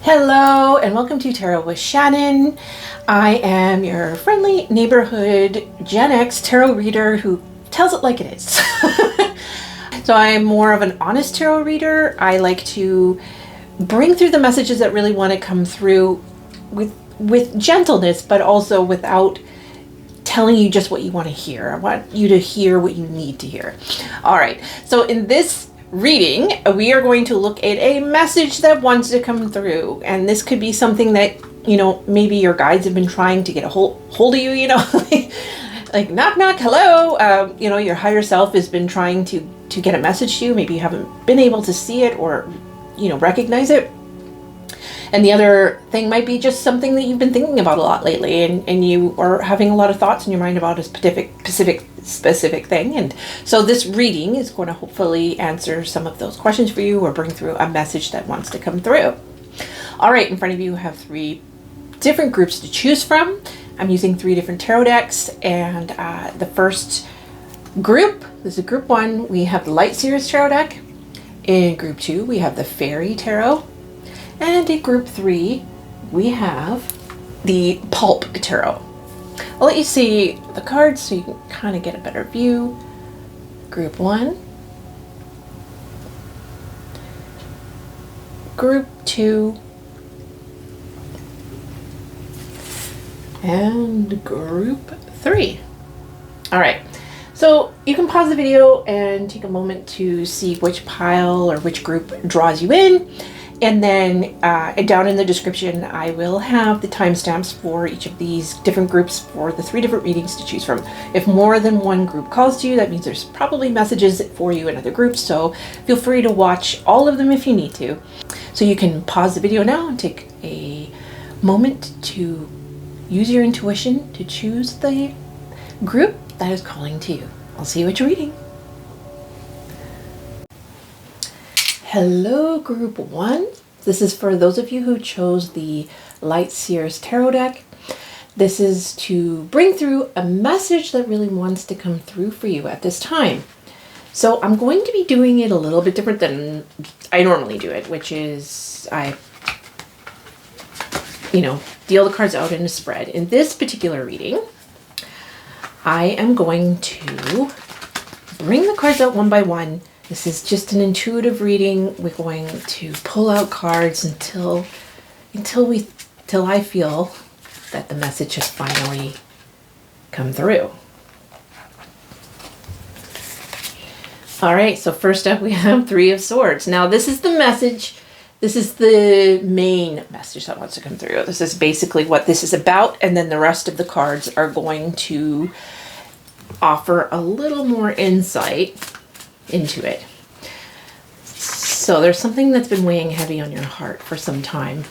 Hello and welcome to Tarot with Shannon. I am your friendly neighborhood Gen X tarot reader who tells it like it is. So I'm more of an honest tarot reader. I like to bring through the messages that really want to come through with gentleness, but also without telling you just what you want to hear. I want you to hear what you need to hear. All right, so in this reading, we are going to look at a message that wants to come through. And this could be something that, maybe your guides have been trying to get a hold of you, like knock, knock, hello. Your higher self has been trying to get a message to you. Maybe you haven't been able to see it or, recognize it. And the other thing might be just something that you've been thinking about a lot lately, and you are having a lot of thoughts in your mind about a specific thing. And so this reading is going to hopefully answer some of those questions for you or bring through a message that wants to come through. All right, in front of you have 3 different groups to choose from. I'm using 3 different tarot decks, and the first group, this is group 1, we have the Light Seers Tarot deck. In group 2, we have the Fairy Tarot. And in group 3, we have the Pulp Tarot. I'll let you see the cards so you can kind of get a better view. Group 1. Group 2. And group 3. All right. So you can pause the video and take a moment to see which pile or which group draws you in. And then down in the description, I will have the timestamps for each of these different groups for the 3 different readings to choose from. If more than one group calls to you, that means there's probably messages for you in other groups. So feel free to watch all of them if you need to. So you can pause the video now and take a moment to use your intuition to choose the group that is calling to you. I'll see you at your reading. Hello, group 1. This is for those of you who chose the Light Seers Tarot deck. This is to bring through a message that really wants to come through for you at this time. So I'm going to be doing it a little bit different than I normally do it, which is I, deal the cards out in a spread. In this particular reading, I am going to bring the cards out one by one. This is just an intuitive reading. We're going to pull out cards until I feel that the message has finally come through. All right, so first up we have 3 of Swords. Now this is the message. This is the main message that wants to come through. This is basically what this is about, and then the rest of the cards are going to offer a little more insight into it. So there's something that's been weighing heavy on your heart for some time.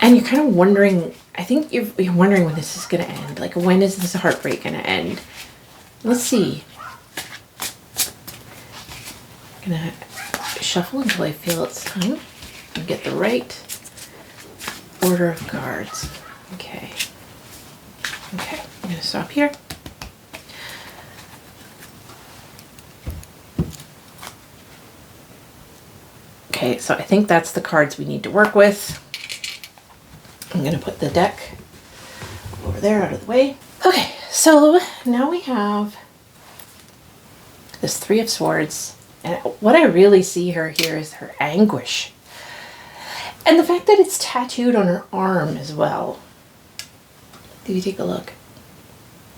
And you're kind of wondering, I think you're wondering when this is going to end. Like, when is this heartbreak going to end? Let's see. I'm going to shuffle until I feel it's time and get the right order of cards. Okay. Okay, I'm going to stop here. Okay, so I think that's the cards we need to work with. I'm going to put the deck over there out of the way. Okay, so now we have this 3 of Swords. And what I really see here is her anguish. And the fact that it's tattooed on her arm as well. If you take a look,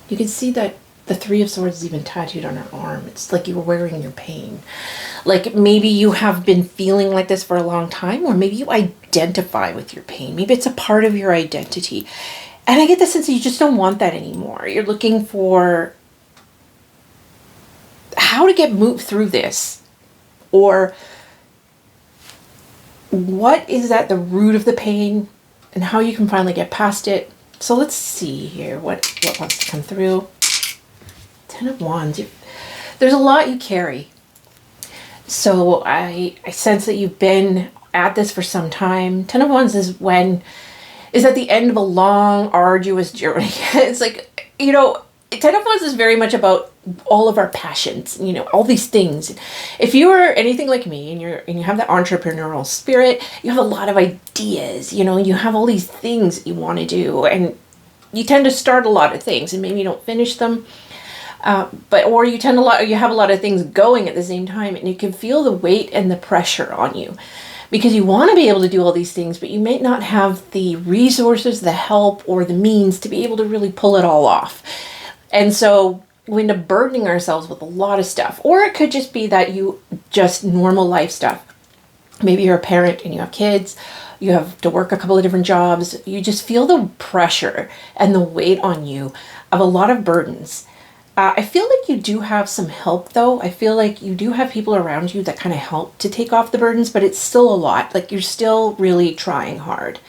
you can see that the 3 of Swords is even tattooed on her arm. It's like you were wearing your pain. Like maybe you have been feeling like this for a long time, or maybe you identify with your pain. Maybe it's a part of your identity. And I get the sense that you just don't want that anymore. You're looking for how to move through this, or what is at the root of the pain and how you can finally get past it. So let's see here what wants to come through. 10 of Wands. There's a lot you carry. So I sense that you've been at this for some time. 10 of Wands is at the end of a long, arduous journey. It's like, Ten of Wands is very much about all of our passions, you know, all these things. If you are anything like me and you have that entrepreneurial spirit, you have a lot of ideas, you know, you have all these things that you want to do, and you tend to start a lot of things and maybe you don't finish them. Or you have a lot of things going at the same time, and you can feel the weight and the pressure on you because you want to be able to do all these things, but you may not have the resources, the help, or the means to be able to really pull it all off. And so we end up burdening ourselves with a lot of stuff. Or it could just be that you just normal life stuff. Maybe you're a parent and you have kids, you have to work a couple of different jobs. You just feel the pressure and the weight on you of a lot of burdens. I feel like you do have some help though. I feel like you do have people around you that kind of help to take off the burdens, but it's still a lot. Like you're still really trying hard.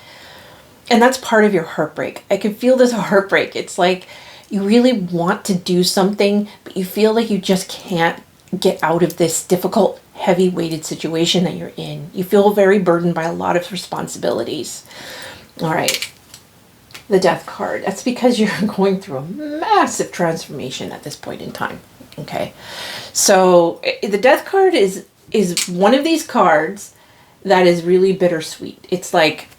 And that's part of your heartbreak. I can feel this heartbreak. It's like you really want to do something, but you feel like you just can't get out of this difficult, heavy weighted situation that you're in. You feel very burdened by a lot of responsibilities. All right. The Death card. That's because you're going through a massive transformation at this point in time. Okay. So the Death card is one of these cards that is really bittersweet. It's like,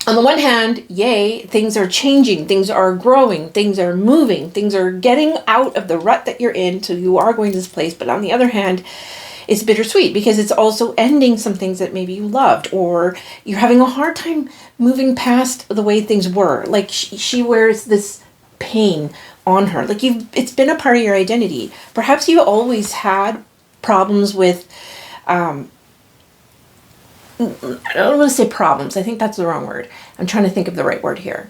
on the one hand, yay, things are changing, things are growing, things are moving, things are getting out of the rut that you're in, so you are going to this place. But on the other hand, it's bittersweet because it's also ending some things that maybe you loved, or you're having a hard time moving past the way things were. Like she wears this pain on her. Like it's been a part of your identity. Perhaps you always had problems with, I don't want to say problems. I think that's the wrong word. I'm trying to think of the right word here.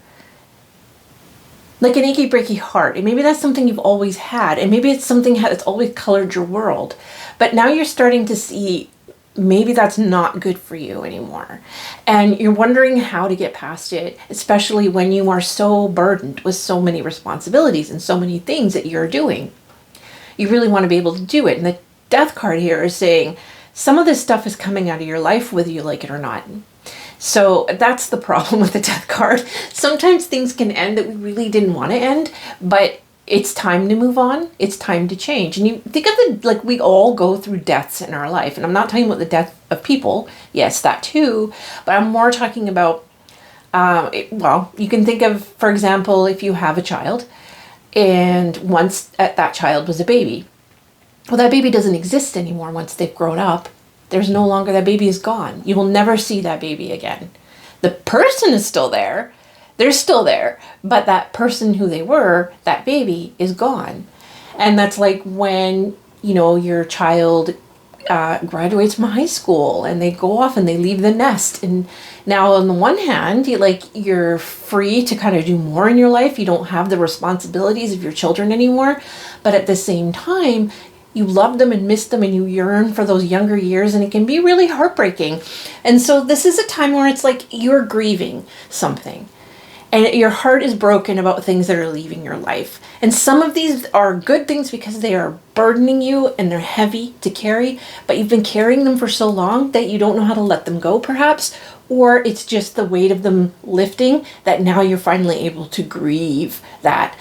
Like an achy breaky heart. And maybe that's something you've always had. And maybe it's something that's always colored your world. But now you're starting to see maybe that's not good for you anymore. And you're wondering how to get past it, especially when you are so burdened with so many responsibilities and so many things that you're doing. You really want to be able to do it. And the Death card here is saying, some of this stuff is coming out of your life whether you like it or not. So that's the problem with the Death card. Sometimes things can end that we really didn't want to end, but it's time to move on. It's time to change. And you think of like we all go through deaths in our life. And I'm not talking about the death of people. Yes, that too. But I'm more talking about, you can think of, for example, if you have a child and once that child was a baby. Well, that baby doesn't exist anymore once they've grown up. There's no longer, that baby is gone. You will never see that baby again. The person is still there. They're still there. But that person who they were, that baby, is gone. And that's like when, you know, your child graduates from high school and they go off and they leave the nest. And now on the one hand, you're free to kind of do more in your life. You don't have the responsibilities of your children anymore. But at the same time, you love them and miss them and you yearn for those younger years, and it can be really heartbreaking. And so this is a time where it's like you're grieving something and your heart is broken about things that are leaving your life. And some of these are good things because they are burdening you and they're heavy to carry, but you've been carrying them for so long that you don't know how to let them go perhaps, or it's just the weight of them lifting that now you're finally able to grieve that.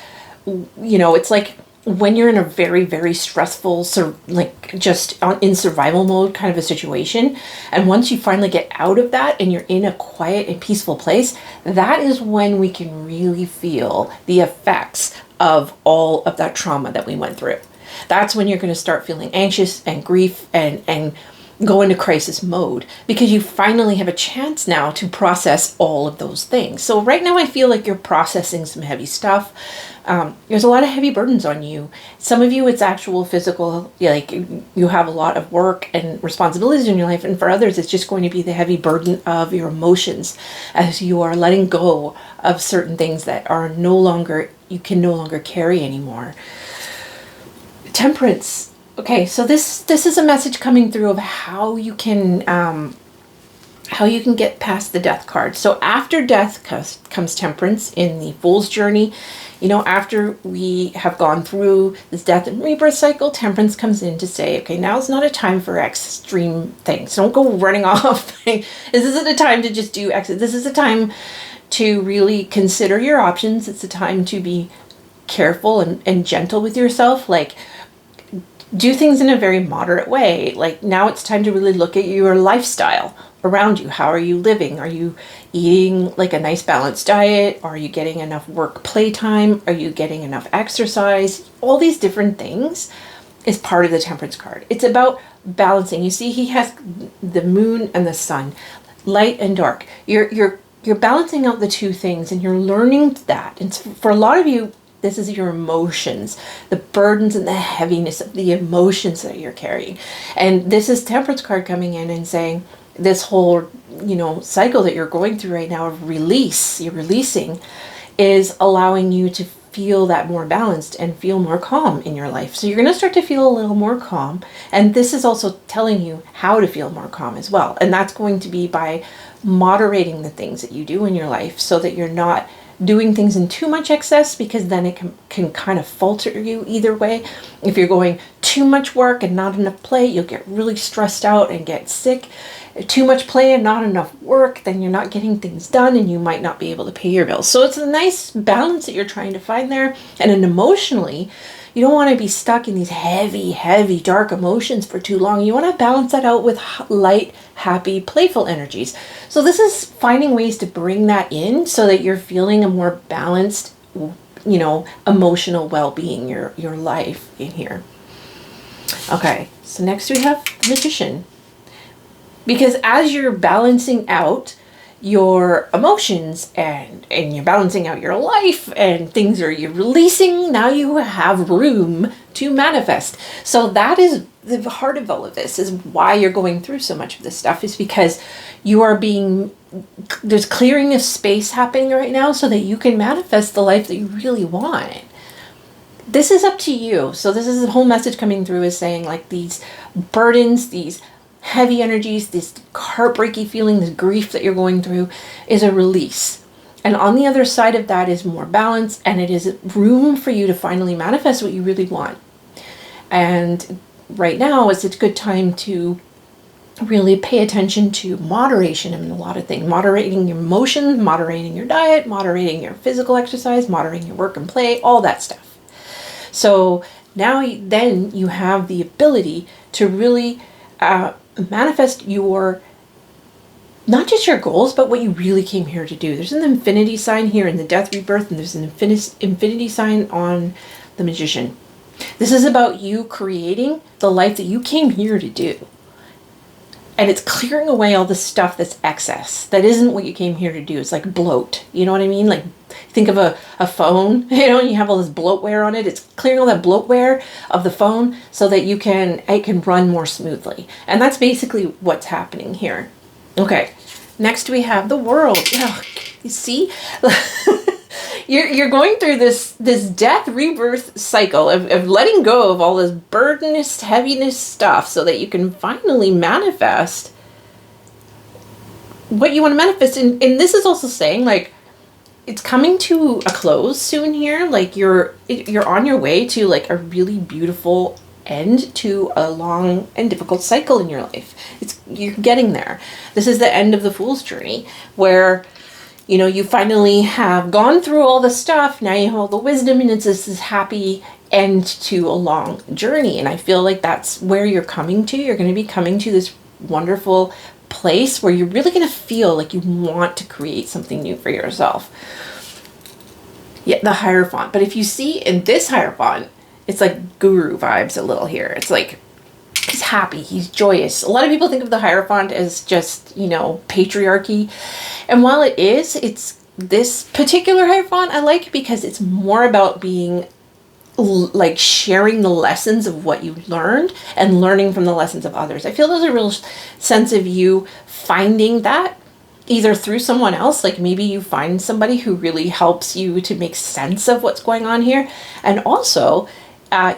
You know, it's like when you're in a very, very stressful, in survival mode kind of a situation, and once you finally get out of that and you're in a quiet and peaceful place, that is when we can really feel the effects of all of that trauma that we went through. That's when you're going to start feeling anxious and grief and go into crisis mode, because you finally have a chance now to process all of those things. So right now I feel like you're processing some heavy stuff. There's a lot of heavy burdens on you. Some of you, it's actual physical, like you have a lot of work and responsibilities in your life. And for others, it's just going to be the heavy burden of your emotions as you are letting go of certain things that you can no longer carry anymore. Temperance. Okay, so this is a message coming through of how you can get past the Death card. So after death comes temperance in the Fool's journey. You know, after we have gone through this death and rebirth cycle, temperance comes in to say, okay, now is not a time for extreme things. Don't go running off. This isn't a time to just do exit. This is a time to really consider your options. It's a time to be careful and gentle with yourself. Like, do things in a very moderate way. Like, now it's time to really look at your lifestyle around you. How are you living? Are you eating like a nice balanced diet? Are you getting enough work play time? Are you getting enough exercise? All these different things is part of the Temperance card. It's about balancing. You see, he has the moon and the sun, light and dark. You're balancing out the two things, and you're learning that. And for a lot of you, this is your emotions, the burdens and the heaviness of the emotions that you're carrying. And this is Temperance card coming in and saying this whole, cycle that you're going through right now of release, you're releasing, is allowing you to feel that more balanced and feel more calm in your life. So you're going to start to feel a little more calm. And this is also telling you how to feel more calm as well. And that's going to be by moderating the things that you do in your life so that you're not doing things in too much excess, because then it can kind of falter you either way. If you're going too much work and not enough play, you'll get really stressed out and get sick. Too much play and not enough work, then you're not getting things done and you might not be able to pay your bills. So it's a nice balance that you're trying to find there. And then emotionally, you don't want to be stuck in these heavy, heavy, dark emotions for too long. You want to balance that out with light, happy, playful energies. So this is finding ways to bring that in so that you're feeling a more balanced, emotional well-being, your life in here. Okay, so next we have the Magician. Because as you're balancing out your emotions and you're balancing out your life and you're releasing, now you have room to manifest. So that is the heart of all of this, is why you're going through so much of this stuff, is because there's clearing of space happening right now so that you can manifest the life that you really want. This is up to you. So this is the whole message coming through, is saying like these burdens, these heavy energies, this heartbreaky feeling, this grief that you're going through is a release. And on the other side of that is more balance, and it is room for you to finally manifest what you really want. And right now is a good time to really pay attention to moderation in a lot of things. Moderating your emotions, moderating your diet, moderating your physical exercise, moderating your work and play, all that stuff. So now then you have the ability to really manifest not just your goals, but what you really came here to do. There's an infinity sign here in the Death Rebirth, and there's an infinity sign on the Magician. This is about you creating the life that you came here to do. And it's clearing away all the stuff that's excess. That isn't what you came here to do. It's like bloat. You know what I mean? Like, think of a phone, and you have all this bloatware on it. It's clearing all that bloatware of the phone so that it can run more smoothly. And that's basically what's happening here. Okay, next we have the World. Oh, you see? You're going through this death rebirth cycle of letting go of all this burdenous, heaviness stuff so that you can finally manifest what you want to manifest. And this is also saying, like, it's coming to a close soon here. Like, you're on your way to like a really beautiful end to a long and difficult cycle in your life. You're getting there. This is the end of the Fool's journey, where you finally have gone through all the stuff. Now you have all the wisdom, and it's this happy end to a long journey. And I feel like that's where you're coming to. You're going to be coming to this wonderful place where you're really going to feel like you want to create something new for yourself. Yeah, the Hierophant. But if you see in this Hierophant, it's like guru vibes a little here. It's like, he's happy, he's joyous. A lot of people think of the Hierophant as just, patriarchy. And while it's this particular Hierophant I like because it's more about being like sharing the lessons of what you learned and learning from the lessons of others. I feel there's a real sense of you finding that either through someone else, like maybe you find somebody who really helps you to make sense of what's going on here. And also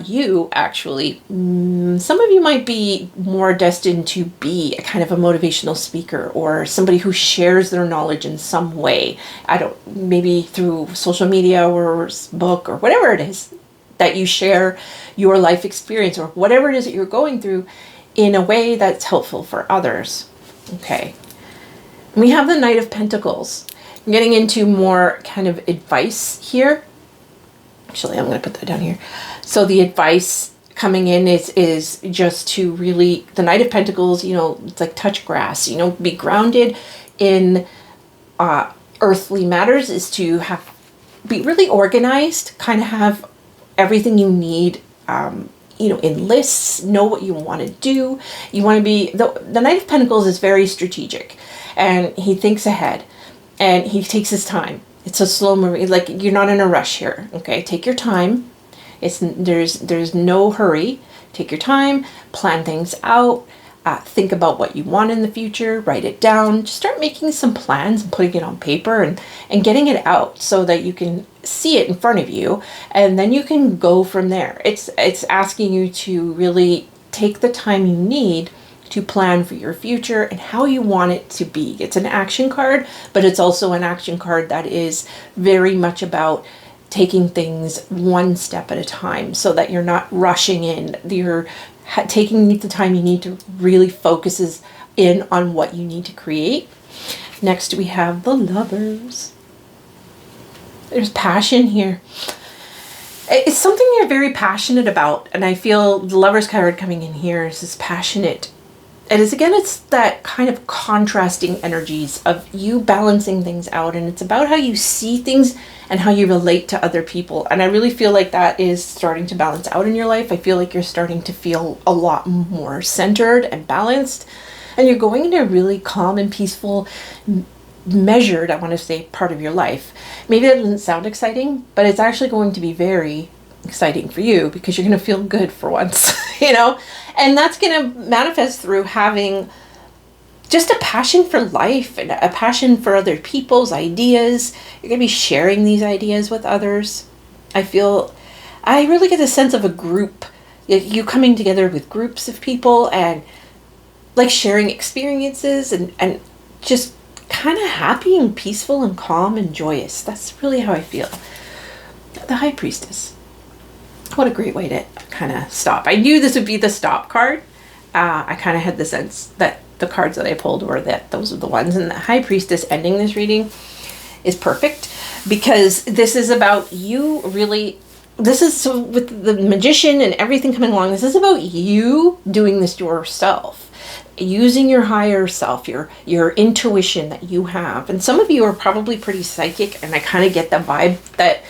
you actually, some of you might be more destined to be a kind of a motivational speaker or somebody who shares their knowledge in some way. Maybe through social media or book or whatever it is that you share your life experience or whatever it is that you're going through in a way that's helpful for others. Okay. We have the Knight of Pentacles. I'm getting into more kind of advice here. Actually, I'm going to put that down here. So the advice coming in is just to really, the Knight of Pentacles, it's like touch grass, be grounded in earthly matters, is to be really organized, kind of have everything you need, in lists, know what you want to do. You want to be, the Knight of Pentacles is very strategic, and he thinks ahead, and he takes his time. It's a slow moving, like you're not in a rush here. Okay. Take your time. There's no hurry. Take your time, plan things out, think about what you want in the future, write it down, just start making some plans and putting it on paper and getting it out so that you can see it in front of you, and then you can go from there. It's asking you to really take the time you need to plan for your future and how you want it to be. It's an action card, but it's also an action card that is very much about taking things one step at a time so that you're not rushing in. You're taking the time you need to really focus in on what you need to create. Next, we have the Lovers. There's passion here. It's something you're very passionate about, and I feel the Lovers card coming in here is this passionate. And it's that kind of contrasting energies of you balancing things out, and it's about how you see things and how you relate to other people. And I really feel like that is starting to balance out in your life. I feel like you're starting to feel a lot more centered and balanced, and you're going into a really calm and peaceful, measured, I want to say, part of your life. Maybe that doesn't sound exciting, but it's actually going to be very exciting for you because you're going to feel good for once, and that's going to manifest through having just a passion for life and a passion for other people's ideas. You're going to be sharing these ideas with others. I really get a sense of a group, you coming together with groups of people and like sharing experiences and just kind of happy and peaceful and calm and joyous. That's really how I feel. The High Priestess. What a great way to kind of stop. I knew this would be the stop card. I kind of had the sense that the cards that I pulled were that those are the ones. And the High Priestess ending this reading is perfect because this is about you really. This is so with the Magician and everything coming along. This is about you doing this yourself, using your higher self, your intuition that you have. And some of you are probably pretty psychic, and I kind of get the vibe that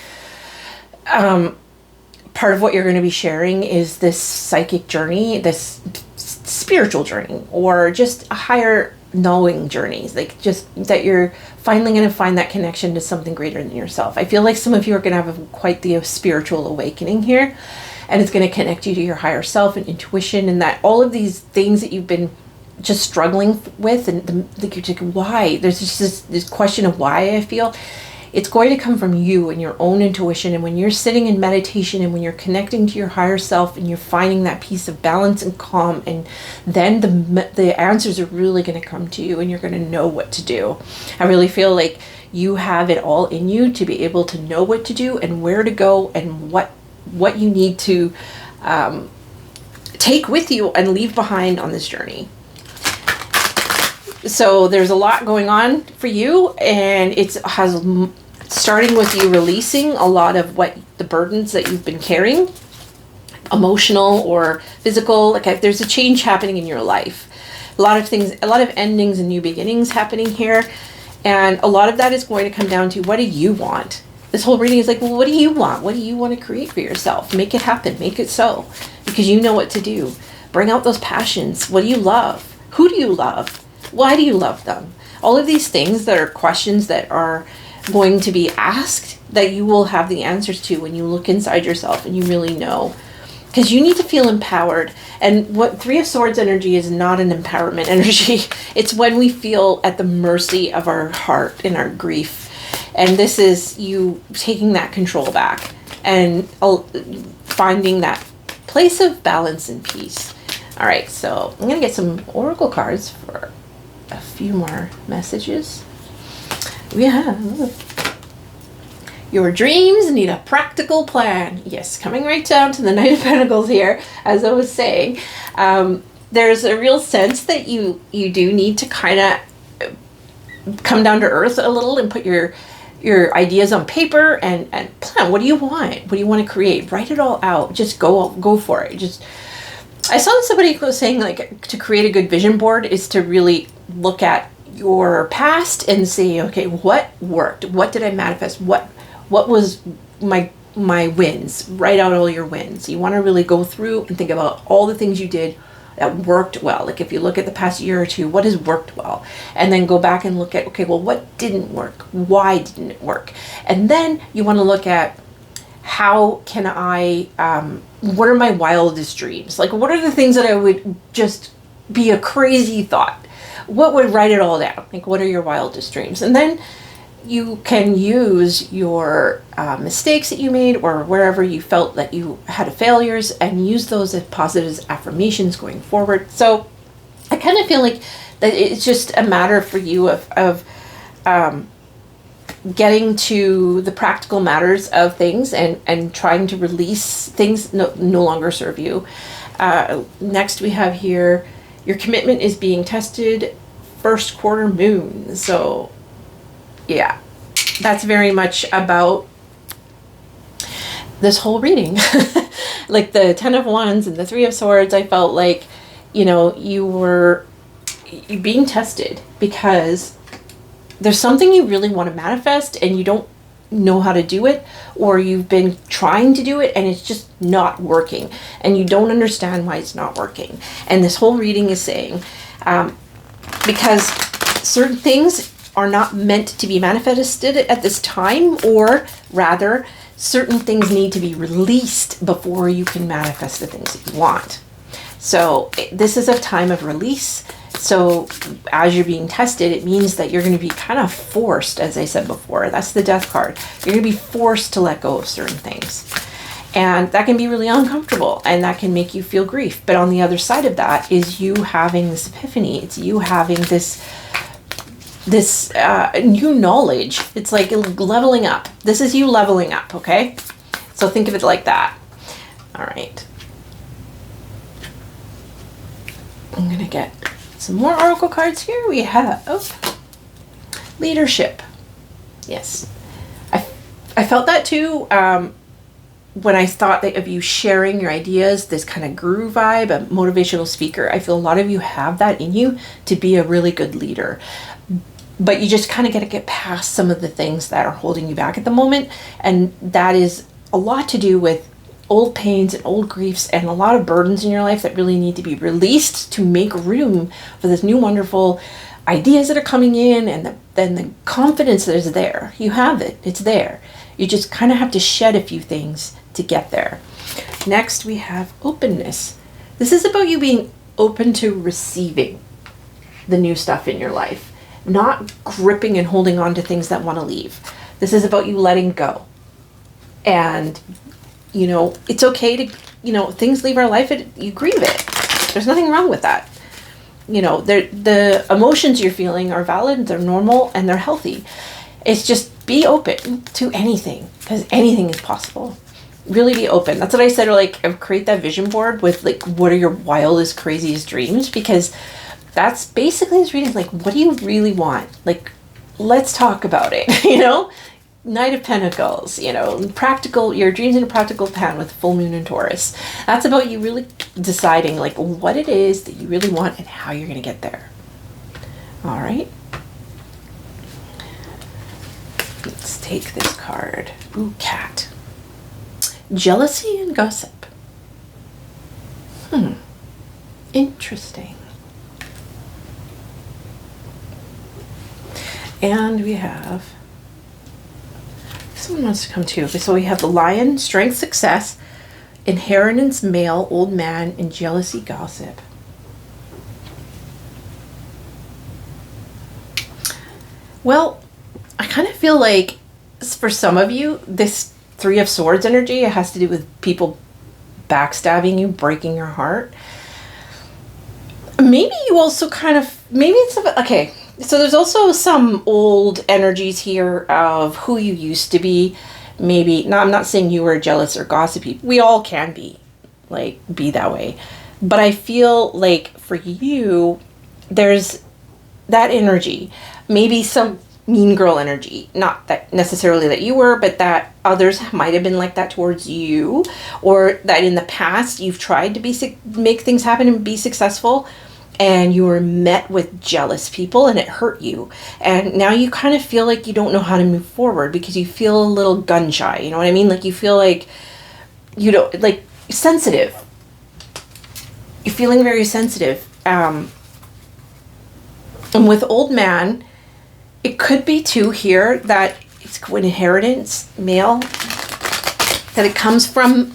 part of what you're going to be sharing is this psychic journey, this spiritual journey, or just a higher knowing journeys, like just that you're finally going to find that connection to something greater than yourself. I feel like some of you are going to have quite the spiritual awakening here, and it's going to connect you to your higher self and intuition, and that all of these things that you've been just struggling with, and you're like, why? There's just this question of why. I feel it's going to come from you and your own intuition. And when you're sitting in meditation and when you're connecting to your higher self and you're finding that piece of balance and calm, and then the answers are really going to come to you and you're going to know what to do. I really feel like you have it all in you to be able to know what to do and where to go and what you need to take with you and leave behind on this journey. So there's a lot going on for you, and it has starting with you releasing a lot of what the burdens that you've been carrying, emotional or physical. Like there's a change happening in your life. A lot of things, a lot of endings and new beginnings happening here. And a lot of that is going to come down to, what do you want? This whole reading is like, well, what do you want? What do you want to create for yourself? Make it happen. Make it so. Because you know what to do. Bring out those passions. What do you love? Who do you love? Why do you love them? All of these things that are questions that are going to be asked, that you will have the answers to when you look inside yourself and you really know. Because you need to feel empowered. And what Three of Swords energy is not an empowerment energy. It's when we feel at the mercy of our heart and our grief. And this is you taking that control back and finding that place of balance and peace. All right, so I'm going to get some oracle cards for a few more messages. We have your dreams need a practical plan. Yes, coming right down to the Knight of Pentacles here, as I was saying. There's a real sense that you do need to kind of come down to earth a little and put your your ideas on paper and plan. What do you want? What do you want to create? Write it all out. Just go for it. Just, I saw somebody was saying like to create a good vision board is to really look at your past and say, okay, what worked? What did I manifest? What was my wins? Write out all your wins. You want to really go through and think about all the things you did that worked well. Like if you look at the past year or two, what has worked well? And then go back and look at, okay, well, what didn't work? Why didn't it work? And then you want to look at how can I, what are my wildest dreams? Like what are the things that I would just be a crazy thought? What would write it all down? Like what are your wildest dreams? And then you can use your mistakes that you made or wherever you felt that you had failures and use those as positive affirmations going forward. So I kind of feel like that it's just a matter for you of getting to the practical matters of things and trying to release things no longer serve you. Next we have here, your commitment is being tested, first quarter moon. So yeah, that's very much about this whole reading. Like the 10 of Wands and the 3 of Swords, I felt like, you're being tested because there's something you really want to manifest and you don't know how to do it, or you've been trying to do it and it's just not working and you don't understand why it's not working. And this whole reading is saying, because certain things are not meant to be manifested at this time, or rather certain things need to be released before you can manifest the things that you want. So this is a time of release. So as you're being tested, it means that you're going to be kind of forced, as I said before. That's the Death card. You're going to be forced to let go of certain things. And that can be really uncomfortable and that can make you feel grief. But on the other side of that is you having this epiphany. It's you having this new knowledge. It's like leveling up. This is you leveling up, okay? So think of it like that. All right. I'm going to get some more oracle cards here. We have leadership. Yes. I felt that too when I thought of you sharing your ideas, this kind of guru vibe, a motivational speaker. I feel a lot of you have that in you to be a really good leader. But you just kind of got to get past some of the things that are holding you back at the moment. And that is a lot to do with old pains and old griefs and a lot of burdens in your life that really need to be released to make room for this new wonderful ideas that are coming in, and then the confidence that is there. You have it. It's there. You just kind of have to shed a few things to get there. Next, we have openness. This is about you being open to receiving the new stuff in your life, not gripping and holding on to things that want to leave. This is about you letting go. And, it's okay to, things leave our life, you grieve it. There's nothing wrong with that. The emotions you're feeling are valid, they're normal, and they're healthy. It's just be open to anything, because anything is possible. Really be open. That's what I said, create that vision board with, what are your wildest, craziest dreams? Because that's basically this reading, what do you really want? Let's talk about it, Knight of Pentacles, practical, your dreams in a practical plan with full moon in Taurus. That's about you really deciding what it is that you really want and how you're going to get there. All right. Let's take this card. Ooh, cat. Jealousy and gossip. Interesting. And we have, someone wants to come too. So we have the Lion, strength, success, inheritance, male, old man, and jealousy, gossip. Well, I kind of feel like for some of you, this 3 of Swords energy, it has to do with people backstabbing you, breaking your heart. Maybe you also maybe it's okay. So there's also some old energies here of who you used to be. Maybe, I'm not saying you were jealous or gossipy. We all can be that way. But I feel like for you, there's that energy. Maybe some mean girl energy. Not that necessarily that you were, but that others might have been like that towards you, or that in the past you've tried to make things happen and be successful, and you were met with jealous people and it hurt you. And now you kind of feel like you don't know how to move forward because you feel a little gun shy. You know what I mean? Like you feel like you don't, like, sensitive. You're feeling very sensitive. And with old man, it could be too here that it's an inheritance, male, that it comes from.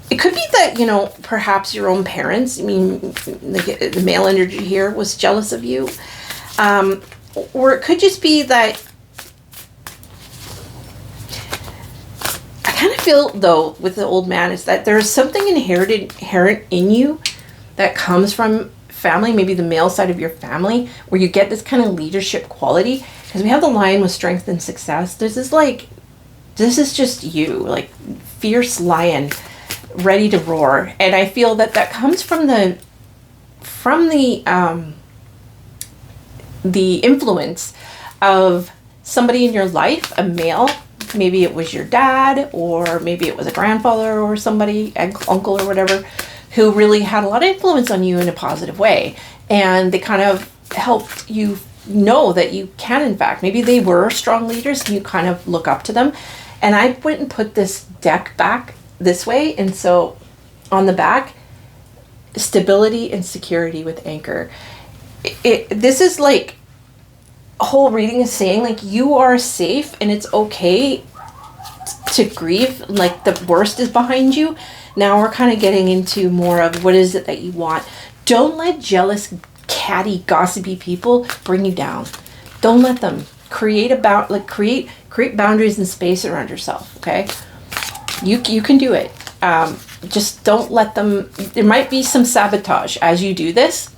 It could be that, you know, perhaps your own parents, I mean, the male energy here was jealous of you. Or it could just be that, I kind of feel, though, with the old man, is that there's something inherent in you that comes from family, maybe the male side of your family, where you get this kind of leadership quality. Because we have the lion with strength and success. This is just you, like, fierce lion, ready to roar. And I feel that comes from the influence of somebody in your life, a male. Maybe it was your dad, or maybe it was a grandfather or somebody, uncle or whatever, who really had a lot of influence on you in a positive way. And they kind of helped you know that you can, in fact, maybe they were strong leaders and you kind of look up to them. And I went and put this deck back this way, and so on the back, stability and security with anchor. This is like a whole reading is saying, like, you are safe and it's okay to grieve, like the worst is behind you. Now we're kind of getting into more of what is it that you want. Don't let jealous, catty, gossipy people bring you down. Don't let them. Create boundaries and space around yourself, okay? You can do it. Just don't let them. There might be some sabotage as you do this.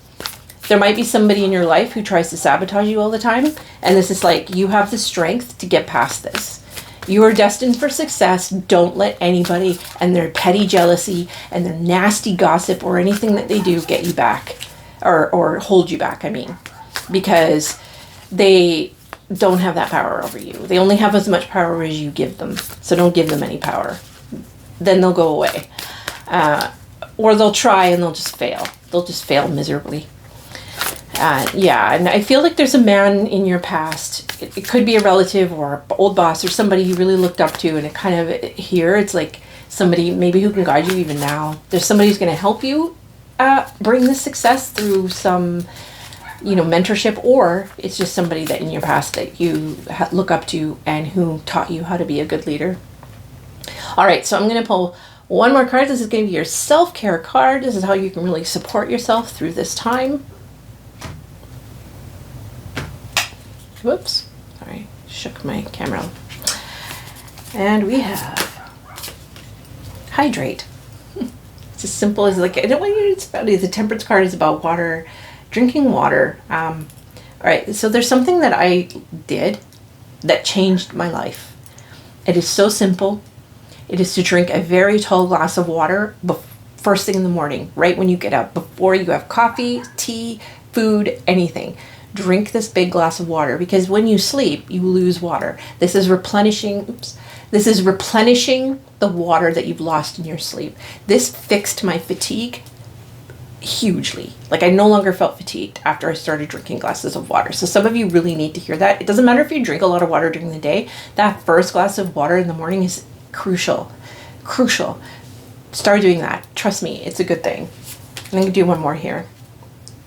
There might be somebody in your life who tries to sabotage you all the time. And this is like, you have the strength to get past this. You are destined for success. Don't let anybody and their petty jealousy and their nasty gossip or anything that they do get you back, or hold you back, I mean, because they don't have that power over you. They only have as much power as you give them. So don't give them any power. Then they'll go away. Or they'll try and they'll just fail. They'll just fail miserably. Yeah, and I feel like there's a man in your past. It could be a relative or an old boss or somebody you really looked up to, and it kind of here, it's like somebody maybe who can guide you even now. There's somebody who's going to help you bring this success through some, you know, mentorship, or it's just somebody that in your past that you look up to and who taught you how to be a good leader. All right, so I'm going to pull one more card. This is going to be your self-care card. This is how you can really support yourself through this time. Whoops, sorry, shook my camera. And we have hydrate. It's as simple as, like, I don't want you to, it's about, the temperance card is about water, drinking water. All right, so there's something that I did that changed my life. It is so simple. It is to drink a very tall glass of water first thing in the morning, right when you get up, before you have coffee, tea, food, anything. Drink this big glass of water, because when you sleep, you lose water. This is replenishing the water that you've lost in your sleep. This fixed my fatigue hugely. Like, I no longer felt fatigued after I started drinking glasses of water. So some of you really need to hear that. It doesn't matter if you drink a lot of water during the day. That first glass of water in the morning is crucial. Start doing that. Trust me, it's a good thing. I'm going to do one more here.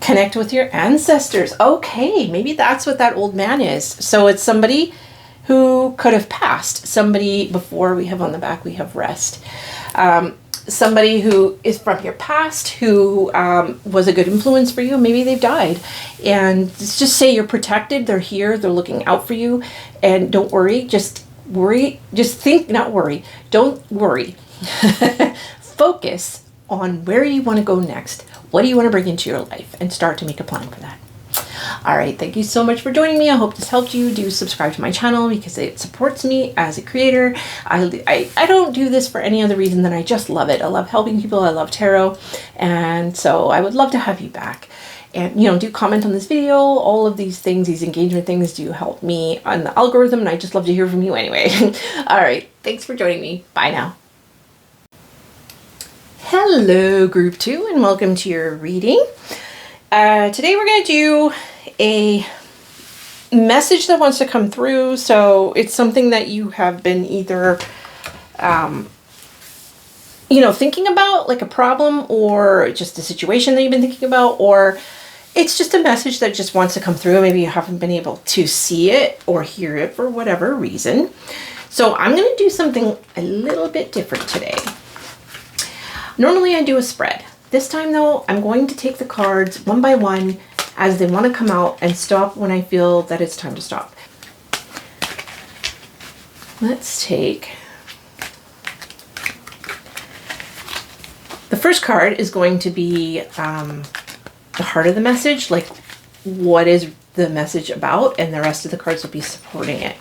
Connect with your ancestors. Okay, maybe that's what that old man is. So it's somebody who could have passed. Somebody before, we have on the back, we have rest. Somebody who is from your past, who was a good influence for you. Maybe they've died. And just say you're protected. They're here. They're looking out for you. And don't worry. Just think, not worry. Don't worry. Focus on where you want to go next. What do you want to bring into your life? And start to make a plan for that. All right. Thank you so much for joining me. I hope this helped you. Do subscribe to my channel because it supports me as a creator. I don't do this for any other reason than I just love it. I love helping people. I love tarot. And so I would love to have you back. And, do comment on this video. All of these things, these engagement things do help me on the algorithm, and I just love to hear from you anyway. All right. Thanks for joining me. Bye now. Hello, group 2, and welcome to your reading. Today we're going to do a message that wants to come through. So it's something that you have been either, thinking about, like a problem or just a situation that you've been thinking about, or it's just a message that just wants to come through. Maybe you haven't been able to see it or hear it for whatever reason. So I'm going to do something a little bit different today. Normally I do a spread. This time though, I'm going to take the cards one by one as they want to come out and stop when I feel that it's time to stop. Let's take... The first card is going to be the heart of the message, like what is the message about, and the rest of the cards will be supporting it.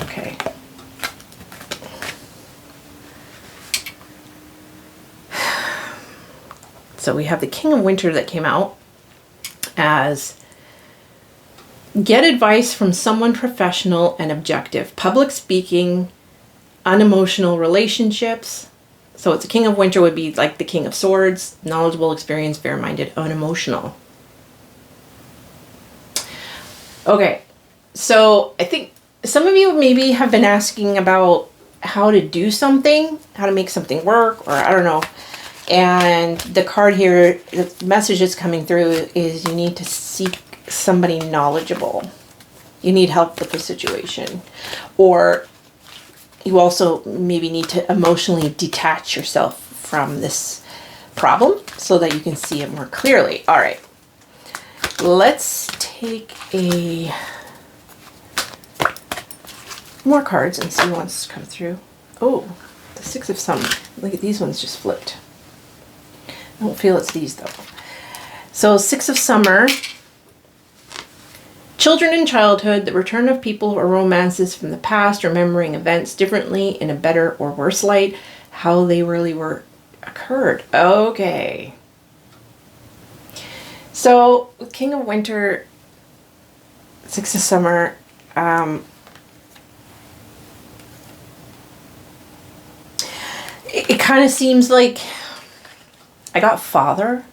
Okay. So we have the King of Winter that came out as get advice from someone professional and objective. Public speaking, unemotional relationships. So it's a King of Winter would be like the King of Swords, knowledgeable, experienced, fair-minded, unemotional. Okay, so I think some of you maybe have been asking about how to do something, how to make something work, or I don't know. And the card here, the message that's coming through is you need to seek somebody knowledgeable. You need help with the situation. Or you also maybe need to emotionally detach yourself from this problem so that you can see it more clearly. All right. Let's take more cards and see what wants to come through. Oh, the Six of Summer. Look at these ones just flipped. I don't feel it's these though. So Six of Summer, children in childhood, the return of people or romances from the past, remembering events differently in a better or worse light, how they really were occurred. Okay. So King of Winter, Six of Summer, it kind of seems like I got father.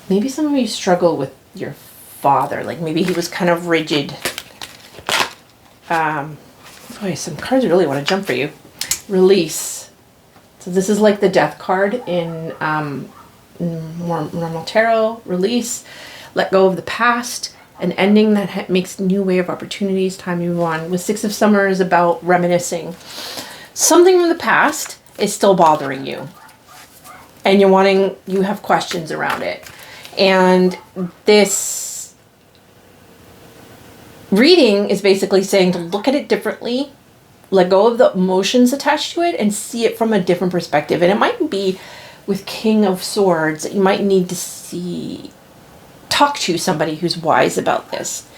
Maybe some of you struggle with your father. Like maybe he was kind of rigid. Boy, some cards really want to jump for you. Release. So this is like the death card in more normal tarot. Release. Let go of the past. An ending that makes new way of opportunities. Time to move on. With Six of Summer is about reminiscing. Something from the past is still bothering you. And you have questions around it. And this reading is basically saying to look at it differently, let go of the emotions attached to it, and see it from a different perspective. And it might be with King of Swords that you might need to talk to somebody who's wise about this.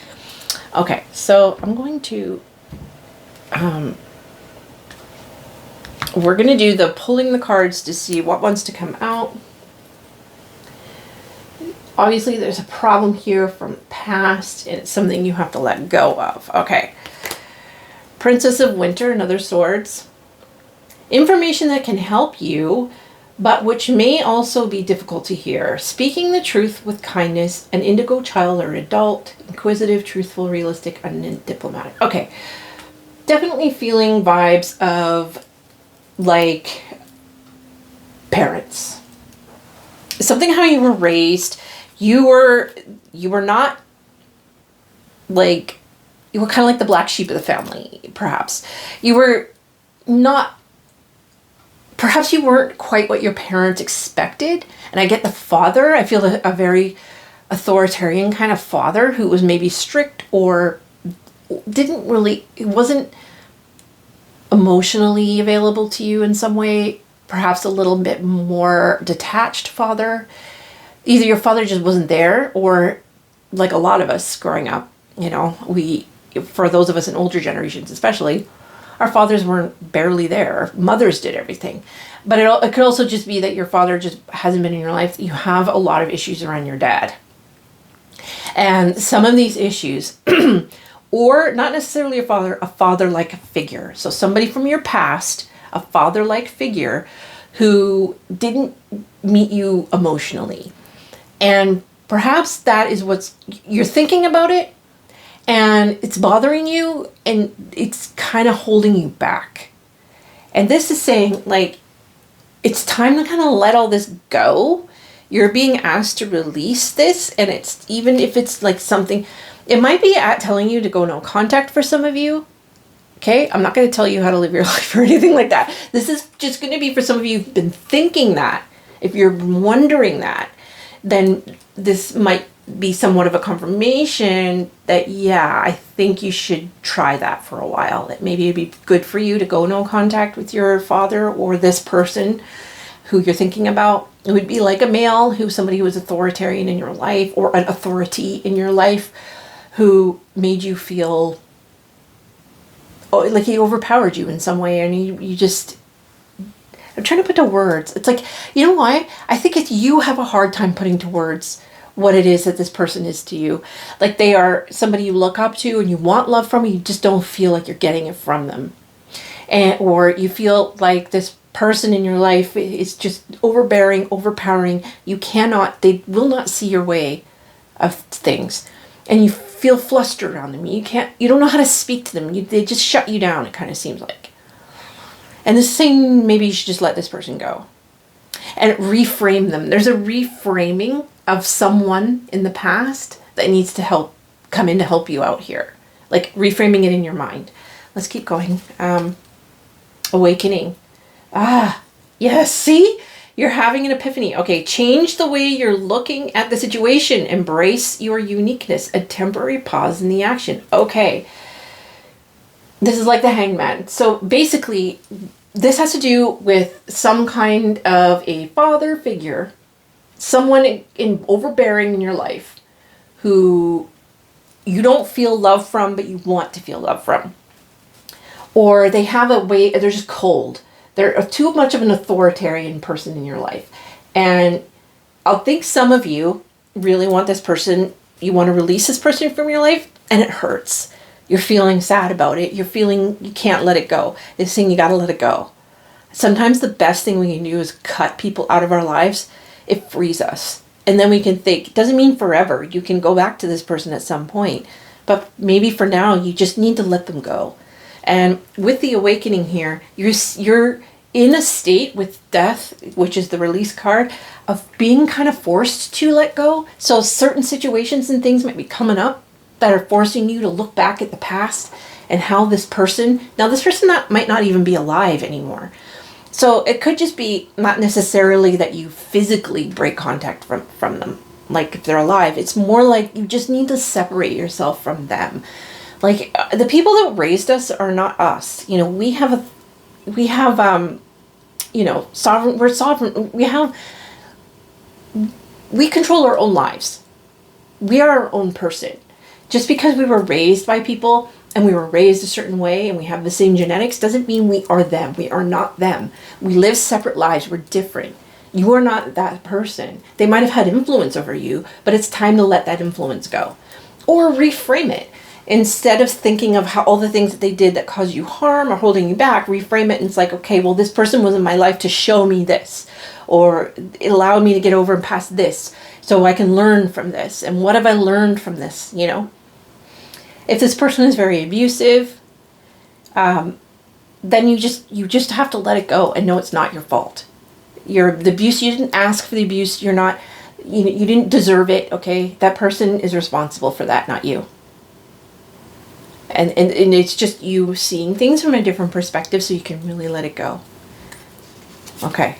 Okay, so I'm going to... we're going to do the pulling the cards to see what wants to come out. Obviously, there's a problem here from the past, and it's something you have to let go of. Okay. Princess of Winter, another swords. Information that can help you, but which may also be difficult to hear. Speaking the truth with kindness, an indigo child or adult, inquisitive, truthful, realistic, and diplomatic. Okay. Definitely feeling vibes of like parents. Something how you were raised. You were not like, you were kind of like the black sheep of the family, perhaps. You were not, perhaps you weren't quite what your parents expected. And I get the father, I feel a very authoritarian kind of father who was maybe strict or it wasn't emotionally available to you in some way, perhaps a little bit more detached father. Either your father just wasn't there, or like a lot of us growing up, for those of us in older generations especially, our fathers weren't barely there. Our mothers did everything. But it could also just be that your father just hasn't been in your life. You have a lot of issues around your dad. And some of these issues, or not necessarily a father-like figure. So somebody from your past, a father-like figure who didn't meet you emotionally. And perhaps that is you're thinking about it, and it's bothering you, and it's kind of holding you back. And this is saying, like, it's time to kind of let all this go. You're being asked to release this, and it's, even if it's like something, it might be telling you to go no contact for some of you. Okay, I'm not going to tell you how to live your life or anything like that. This is just going to be for some of you who've been thinking that. If you're wondering that, then this might be somewhat of a confirmation that, yeah, I think you should try that for a while. That maybe it'd be good for you to go no contact with your father or this person who you're thinking about. It would be like a male somebody who was authoritarian in your life, or an authority in your life who made you feel like he overpowered you in some way, and you just, I'm trying to put to words. It's like, you know why? I think it's you have a hard time putting to words what it is that this person is to you. Like they are somebody you look up to and you want love from, and you just don't feel like you're getting it from them. Or you feel like this person in your life is just overbearing, overpowering. They will not see your way of things. And you feel flustered around them. You don't know how to speak to them. They just shut you down, it kind of seems like. And this thing, maybe you should just let this person go. And reframe them. There's a reframing of someone in the past that needs to come in to help you out here. Like reframing it in your mind. Let's keep going. Awakening. Yes, see? You're having an epiphany. Okay, change the way you're looking at the situation. Embrace your uniqueness. A temporary pause in the action. Okay. This is like the hangman. So basically, this has to do with some kind of a father figure, someone in overbearing in your life who you don't feel love from, but you want to feel love from. Or they have a way, they're just cold. They're too much of an authoritarian person in your life. And I think some of you really want this person, you want to release this person from your life, and it hurts. You're feeling sad about it. You're feeling you can't let it go. It's saying you got to let it go. Sometimes the best thing we can do is cut people out of our lives. It frees us. And then we can think, it doesn't mean forever. You can go back to this person at some point. But maybe for now, you just need to let them go. And with the awakening here, you're in a state with death, which is the release card, of being kind of forced to let go. So certain situations and things might be coming up that are forcing you to look back at the past and how this person might not even be alive anymore. So it could just be not necessarily that you physically break contact from them. Like if they're alive, it's more like you just need to separate yourself from them. Like the people that raised us are not us. You know, sovereign, we're sovereign. We control our own lives. We are our own person. Just because we were raised by people and we were raised a certain way and we have the same genetics doesn't mean we are them. We are not them. We live separate lives. We're different. You are not that person. They might have had influence over you, but it's time to let that influence go. Or reframe it. Instead of thinking of how all the things that they did that caused you harm or holding you back, reframe it and it's like, okay, well, this person was in my life to show me this, or it allowed me to get over and past this so I can learn from this. And what have I learned from this, you know? If this person is very abusive, then you just have to let it go and know it's not your fault. The abuse, you didn't ask for the abuse. You didn't deserve it. Okay, that person is responsible for that, not you. And it's just you seeing things from a different perspective, so you can really let it go. Okay.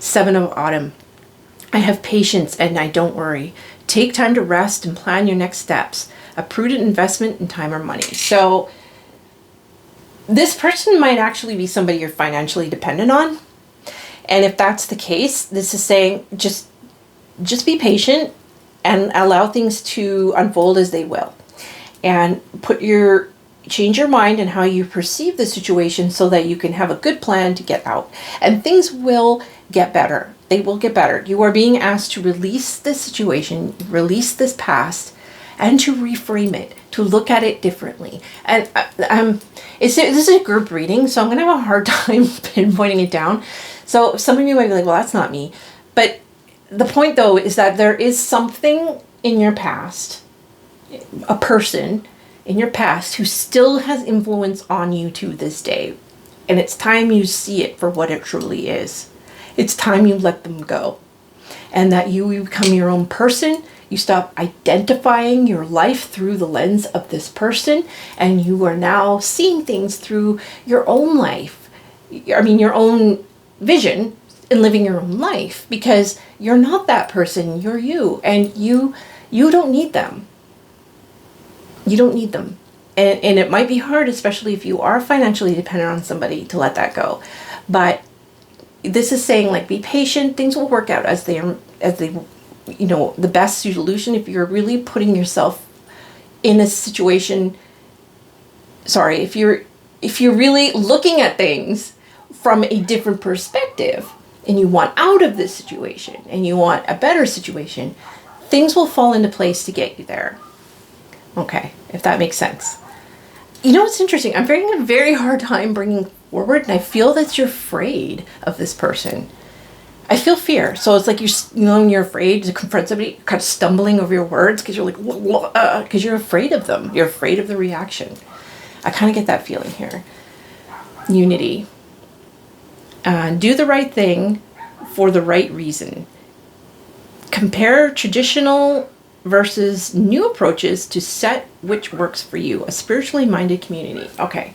7 of Autumn. I have patience and I don't worry. Take time to rest and plan your next steps. A prudent investment in time or money. So this person might actually be somebody you're financially dependent on. And if that's the case, this is saying just be patient and allow things to unfold as they will. And put your change your mind and how you perceive the situation so that you can have a good plan to get out. And things will get better. They will get better. You are being asked to release this situation, release this past, and to reframe it, to look at it differently. And this is a group reading, so I'm going to have a hard time pinpointing it down. So some of you might be like, well, that's not me. But the point, though, is that there is something in your past, a person in your past who still has influence on you to this day. And it's time you see it for what it truly is. It's time you let them go. And that you become your own person. You stop identifying your life through the lens of this person. And you are now seeing things through your own life. I mean, your own vision and living your own life. Because you're not that person. You're you. And you don't need them. You don't need them. And it might be hard, especially if you are financially dependent on somebody, to let that go. But this is saying, like, be patient. Things will work out as they, the best solution. If you're really putting yourself in a situation, if you're really looking at things from a different perspective and you want out of this situation and you want a better situation, things will fall into place to get you there. Okay, if that makes sense. You know what's interesting? I'm having a very hard time bringing forward, and I feel that you're afraid of this person. I feel fear. So it's like you're afraid to confront somebody, kind of stumbling over your words because you're like, because you're afraid of them. You're afraid of the reaction. I kind of get that feeling here. Unity. Do the right thing for the right reason. Compare traditional versus new approaches to set which works for you. A spiritually minded community. Okay.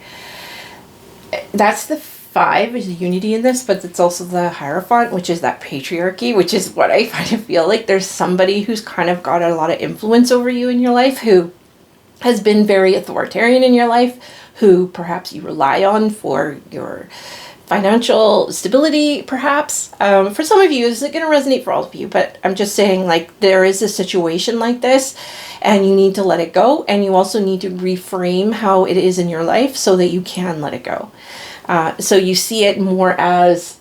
That's the 5 is the unity in this, but it's also the Hierophant, which is that patriarchy, which is what I kind of feel like there's somebody who's kind of got a lot of influence over you in your life, who has been very authoritarian in your life, who perhaps you rely on for your financial stability, perhaps. For some of you, this isn't going to resonate for all of you, but I'm just saying, like, there is a situation like this and you need to let it go. And you also need to reframe how it is in your life so that you can let it go. So you see it more as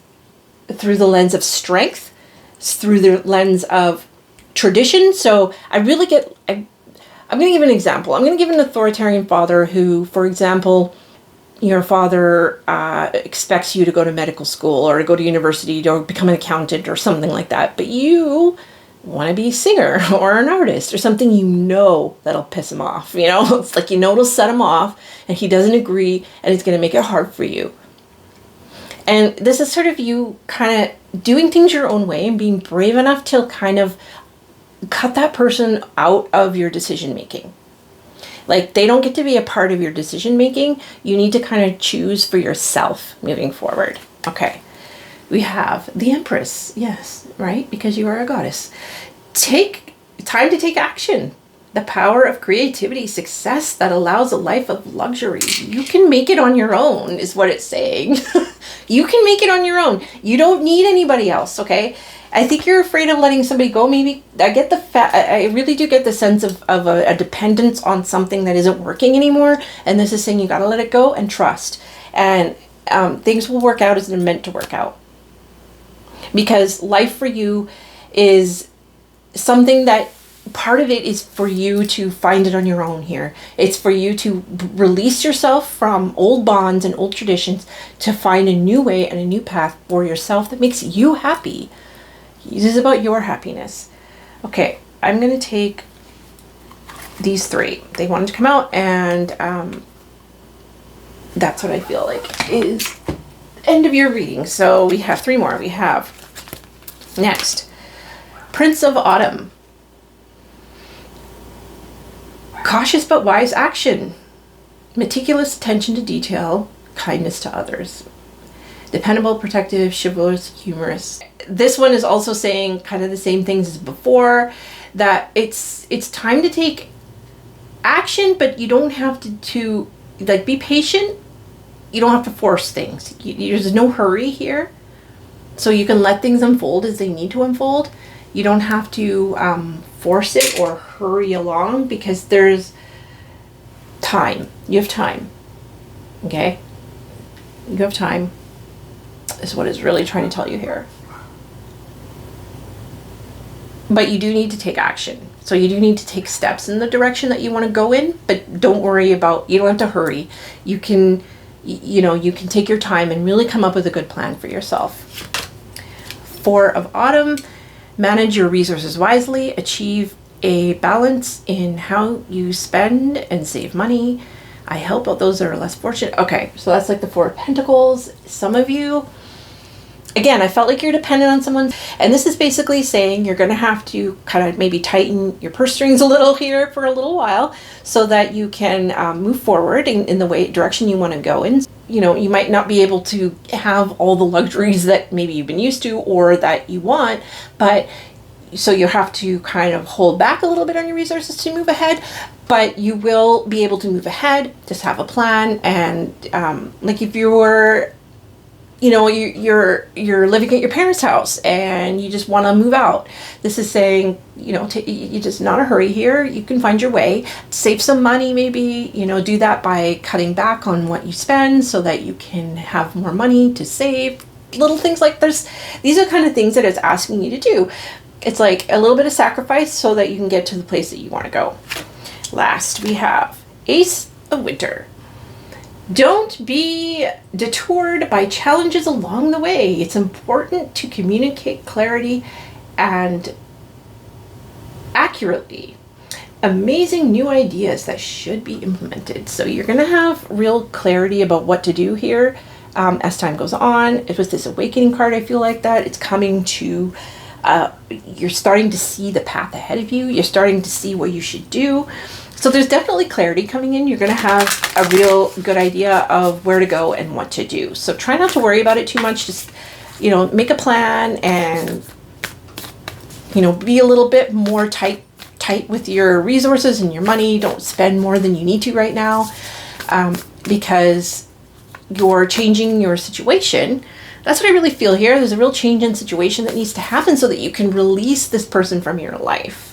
through the lens of strength, through the lens of tradition. So I'm going to give an example. I'm going to give an authoritarian father who, for example, your father expects you to go to medical school or to go to university or become an accountant or something like that. But you want to be a singer or an artist or something, that'll piss him off. It's like, it'll set him off and he doesn't agree and it's going to make it hard for you. And this is sort of you kind of doing things your own way and being brave enough to kind of cut that person out of your decision making. Like, they don't get to be a part of your decision making. You need to kind of choose for yourself moving forward. Okay. We have the Empress. Yes, right? Because you are a goddess. Take time to take action. The power of creativity, success that allows a life of luxury. You can make it on your own, is what it's saying. You can make it on your own. You don't need anybody else, okay? I think you're afraid of letting somebody go. Maybe I really do get the sense of a dependence on something that isn't working anymore. And this is saying you got to let it go and trust. And things will work out as they're meant to work out. Because life for you is something that part of it is for you to find it on your own here. It's for you to release yourself from old bonds and old traditions to find a new way and a new path for yourself that makes you happy. This is about your happiness. Okay, I'm going to take these 3. They wanted to come out, and that's what I feel like is end of your reading. So we have 3 more. We have next, Prince of Autumn. Cautious but wise action. Meticulous attention to detail. Kindness to others. Dependable, protective, chivalrous, humorous. This one is also saying kind of the same things as before, that it's time to take action, but you don't have to be patient. You don't have to force things. There's no hurry here. So you can let things unfold as they need to unfold. You don't have to force it or hurry along, because there's time. You have time. Okay? You have time, is what it's really trying to tell you here. But you do need to take action. So you do need to take steps in the direction that you want to go in, but don't worry about, you don't have to hurry. You can, you can take your time and really come up with a good plan for yourself. 4 of Autumn, manage your resources wisely, achieve a balance in how you spend and save money. I help out those that are less fortunate. Okay, so that's like the 4 of Pentacles. Some of you, again, I felt like you're dependent on someone. And this is basically saying you're going to have to kind of maybe tighten your purse strings a little here for a little while so that you can move forward in the direction you want to go in. You might not be able to have all the luxuries that maybe you've been used to or that you want, but so you have to kind of hold back a little bit on your resources to move ahead, but you will be able to move ahead. Just have a plan. And like if you were, you're living at your parents' house and you just want to move out. This is saying, you just not a hurry here. You can find your way, save some money, maybe, do that by cutting back on what you spend so that you can have more money to save. Little things like this. These are kind of things that it's asking you to do. It's like a little bit of sacrifice so that you can get to the place that you want to go. Last, we have Ace of Winter. Don't be detoured by challenges along the way. It's important to communicate clarity and accurately. Amazing new ideas that should be implemented. So you're going to have real clarity about what to do here as time goes on. It was this awakening card. I feel like that it's coming to, you're starting to see the path ahead of you. You're starting to see what you should do. So there's definitely clarity coming in. You're going to have a real good idea of where to go and what to do. So try not to worry about it too much. Just, make a plan and, be a little bit more tight with your resources and your money. Don't spend more than you need to right now because you're changing your situation. That's what I really feel here. There's a real change in situation that needs to happen so that you can release this person from your life.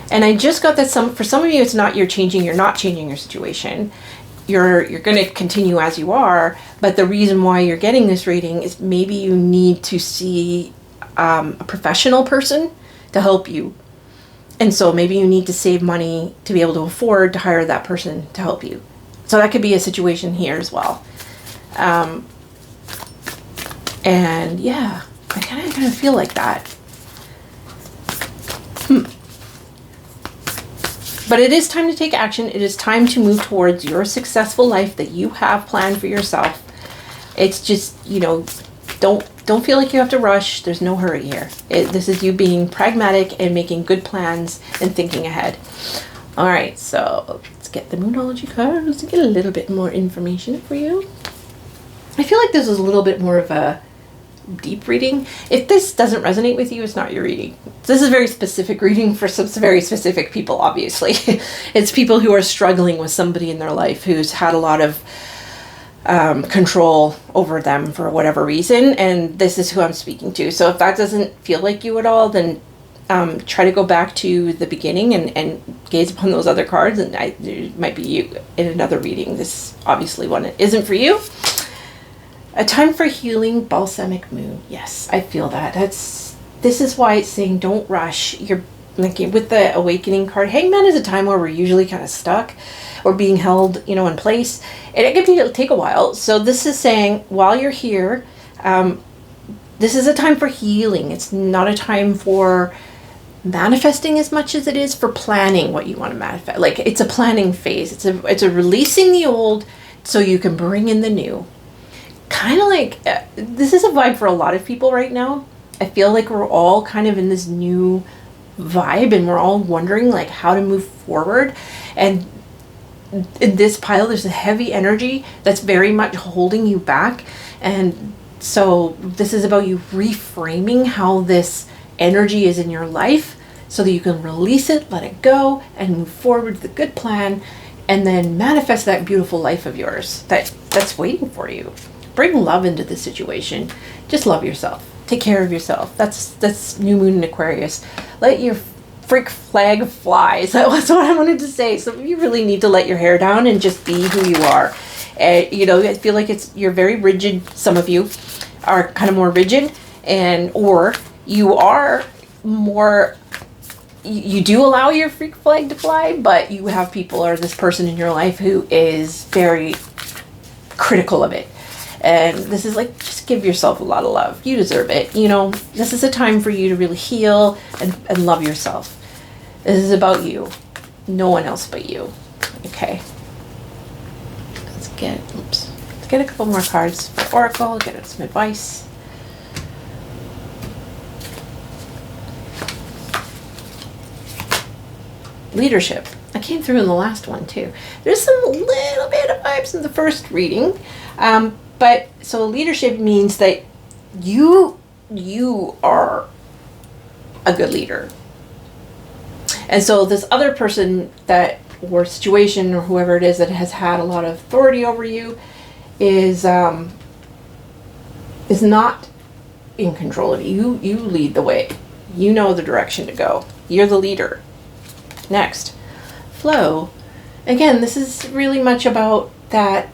And I just got that for some of you, it's not you're not changing your situation. You're going to continue as you are, but the reason why you're getting this reading is maybe you need to see a professional person to help you. And so maybe you need to save money to be able to afford to hire that person to help you. So that could be a situation here as well. And yeah, I kind of feel like that. But it is time to take action. It is time to move towards your successful life that you have planned for yourself. It's just, don't feel like you have to rush. There's no hurry here. This is you being pragmatic and making good plans and thinking ahead. All right, so let's get the Moonology cards to get a little bit more information for you. I feel like this is a little bit more of a deep reading. If this doesn't resonate with you, it's not your reading. This is a very specific reading for some very specific people, obviously. It's people who are struggling with somebody in their life who's had a lot of control over them for whatever reason, and this is who I'm speaking to. So if that doesn't feel like you at all, then try to go back to the beginning and gaze upon those other cards, and it might be you in another reading. This obviously one isn't for you. A time for healing, balsamic moon. Yes, I feel that. This is why it's saying don't rush. You're like with the awakening card. Hangman is a time where we're usually kind of stuck or being held, in place. And it can take a while. So this is saying while you're here, this is a time for healing. It's not a time for manifesting as much as it is for planning what you want to manifest. Like it's a planning phase. It's a releasing the old so you can bring in the new. Kind of like, this is a vibe for a lot of people right now. I feel like we're all kind of in this new vibe and we're all wondering like how to move forward. And in this pile, there's a heavy energy that's very much holding you back. And so this is about you reframing how this energy is in your life so that you can release it, let it go, and move forward with a good plan, and then manifest that beautiful life of yours that's waiting for you. Bring love into the situation. Just love yourself. Take care of yourself. That's new moon in Aquarius. Let your freak flag flies. That was what I wanted to say. So you really need to let your hair down and just be who you are. You know, I feel like you're very rigid. Some of you are kind of more rigid, or you are more, you do allow your freak flag to fly, but you have people or this person in your life who is very critical of it. And this is like, just give yourself a lot of love. You deserve it. You know, this is a time for you to really heal and love yourself. This is about you. No one else but you. Okay. Let's get a couple more cards for Oracle, get some advice. Leadership. I came through in the last one too. There's some little bit of vibes in the first reading. But so leadership means that you are a good leader. And so this other person or situation or whoever it is that has had a lot of authority over you is not in control of you. You lead the way. You know the direction to go. You're the leader. Next, flow. Again, this is really much about that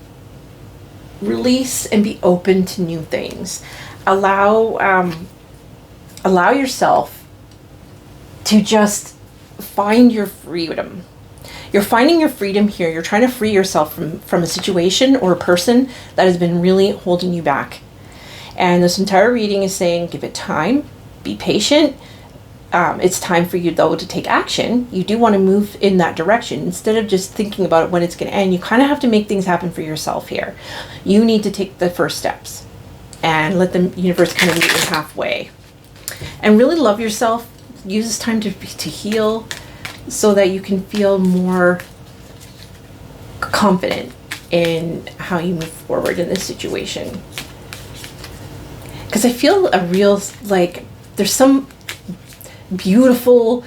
release and be open to new things. Allow yourself to just find your freedom. You're finding your freedom here. You're trying to free yourself from a situation or a person that has been really holding you back. And this entire reading is saying, give it time, be patient. It's time for you, though, to take action. You do want to move in that direction. Instead of just thinking about it when it's going to end, you kind of have to make things happen for yourself here. You need to take the first steps and let the universe kind of meet you halfway. And really love yourself. Use this time to heal so that you can feel more confident in how you move forward in this situation. Because I feel a real, like, there's some beautiful,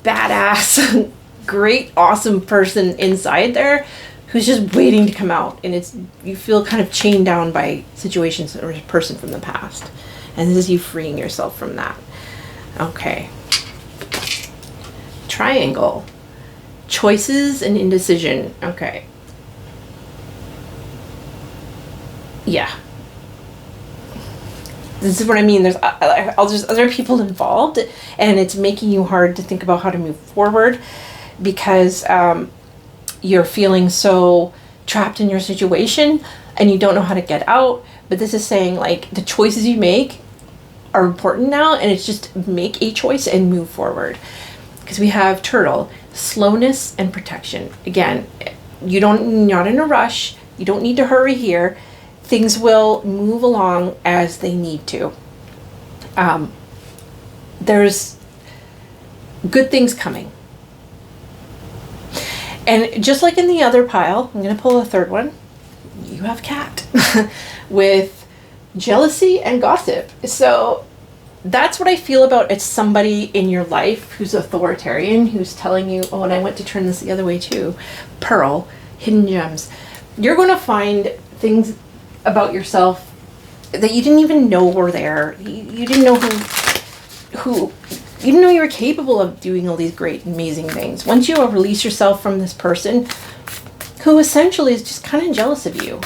badass, great, awesome person inside there who's just waiting to come out, and you feel kind of chained down by situations or a person from the past, and this is you freeing yourself from that. Okay. Triangle. Choices and indecision. Okay. Yeah. This is what I mean. There's other people involved, and it's making you hard to think about how to move forward because you're feeling so trapped in your situation and you don't know how to get out. But this is saying, like, the choices you make are important now, and it's just make a choice and move forward. Because we have turtle, slowness and protection. Again, you're not in a rush. You don't need to hurry here. Things will move along as they need to. There's good things coming. And just like in the other pile, I'm going to pull a third one. You have cat with jealousy and gossip. So that's what I feel about it's somebody in your life who's authoritarian, who's telling you, oh, and I went to turn this the other way too. Pearl, hidden gems. You're going to find things about yourself that you didn't even know were there. You didn't know who you didn't know you were capable of doing all these great, amazing things. Once you release yourself from this person who essentially is just kind of jealous of you,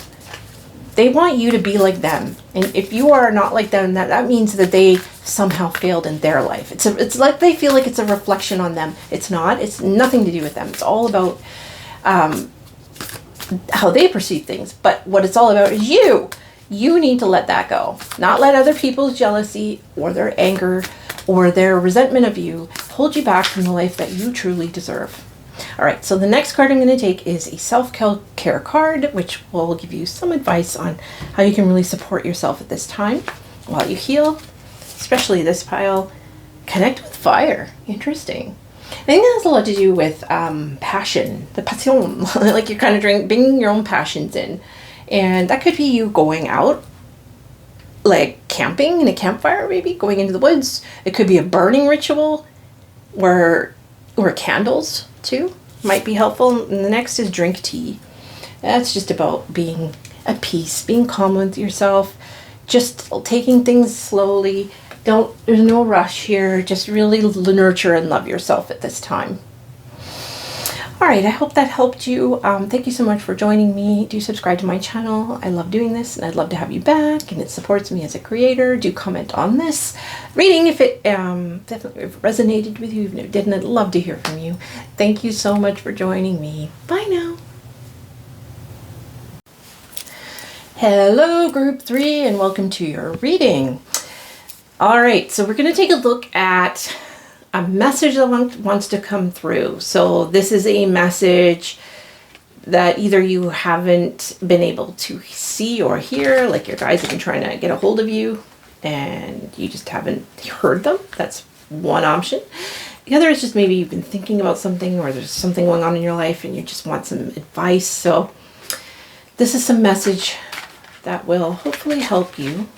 they want you to be like them. And if you are not like them, that means that they somehow failed in their life. It's like they feel like it's a reflection on them. It's not. It's nothing to do with them. It's all about how they perceive things. But what it's all about is you. You need to let that go. Not let other people's jealousy or their anger or their resentment of you hold you back from the life that you truly deserve. All right, so the next card I'm going to take is a self-care card, which will give you some advice on how you can really support yourself at this time while you heal, especially this pile. Connect with fire. Interesting. I think that has a lot to do with passion, the passion, like you're kind of bringing your own passions in. And that could be you going out, like camping in a campfire, maybe going into the woods. It could be a burning ritual where candles too might be helpful. And the next is drink tea. That's just about being at peace, being calm with yourself, just taking things slowly, There's no rush here. Just really nurture and love yourself at this time. All right, I hope that helped you. Thank you so much for joining me. Do subscribe to my channel. I love doing this, and I'd love to have you back, and it supports me as a creator. Do comment on this reading if it definitely resonated with you. If it didn't, I'd love to hear from you. Thank you so much for joining me. Bye now. Hello, Group 3, and welcome to your reading. All right, so we're going to take a look at a message that wants to come through. So this is a message that either you haven't been able to see or hear, like your guides have been trying to get a hold of you and you just haven't heard them. That's one option. The other is just maybe you've been thinking about something, or there's something going on in your life and you just want some advice. So this is some message that will hopefully help you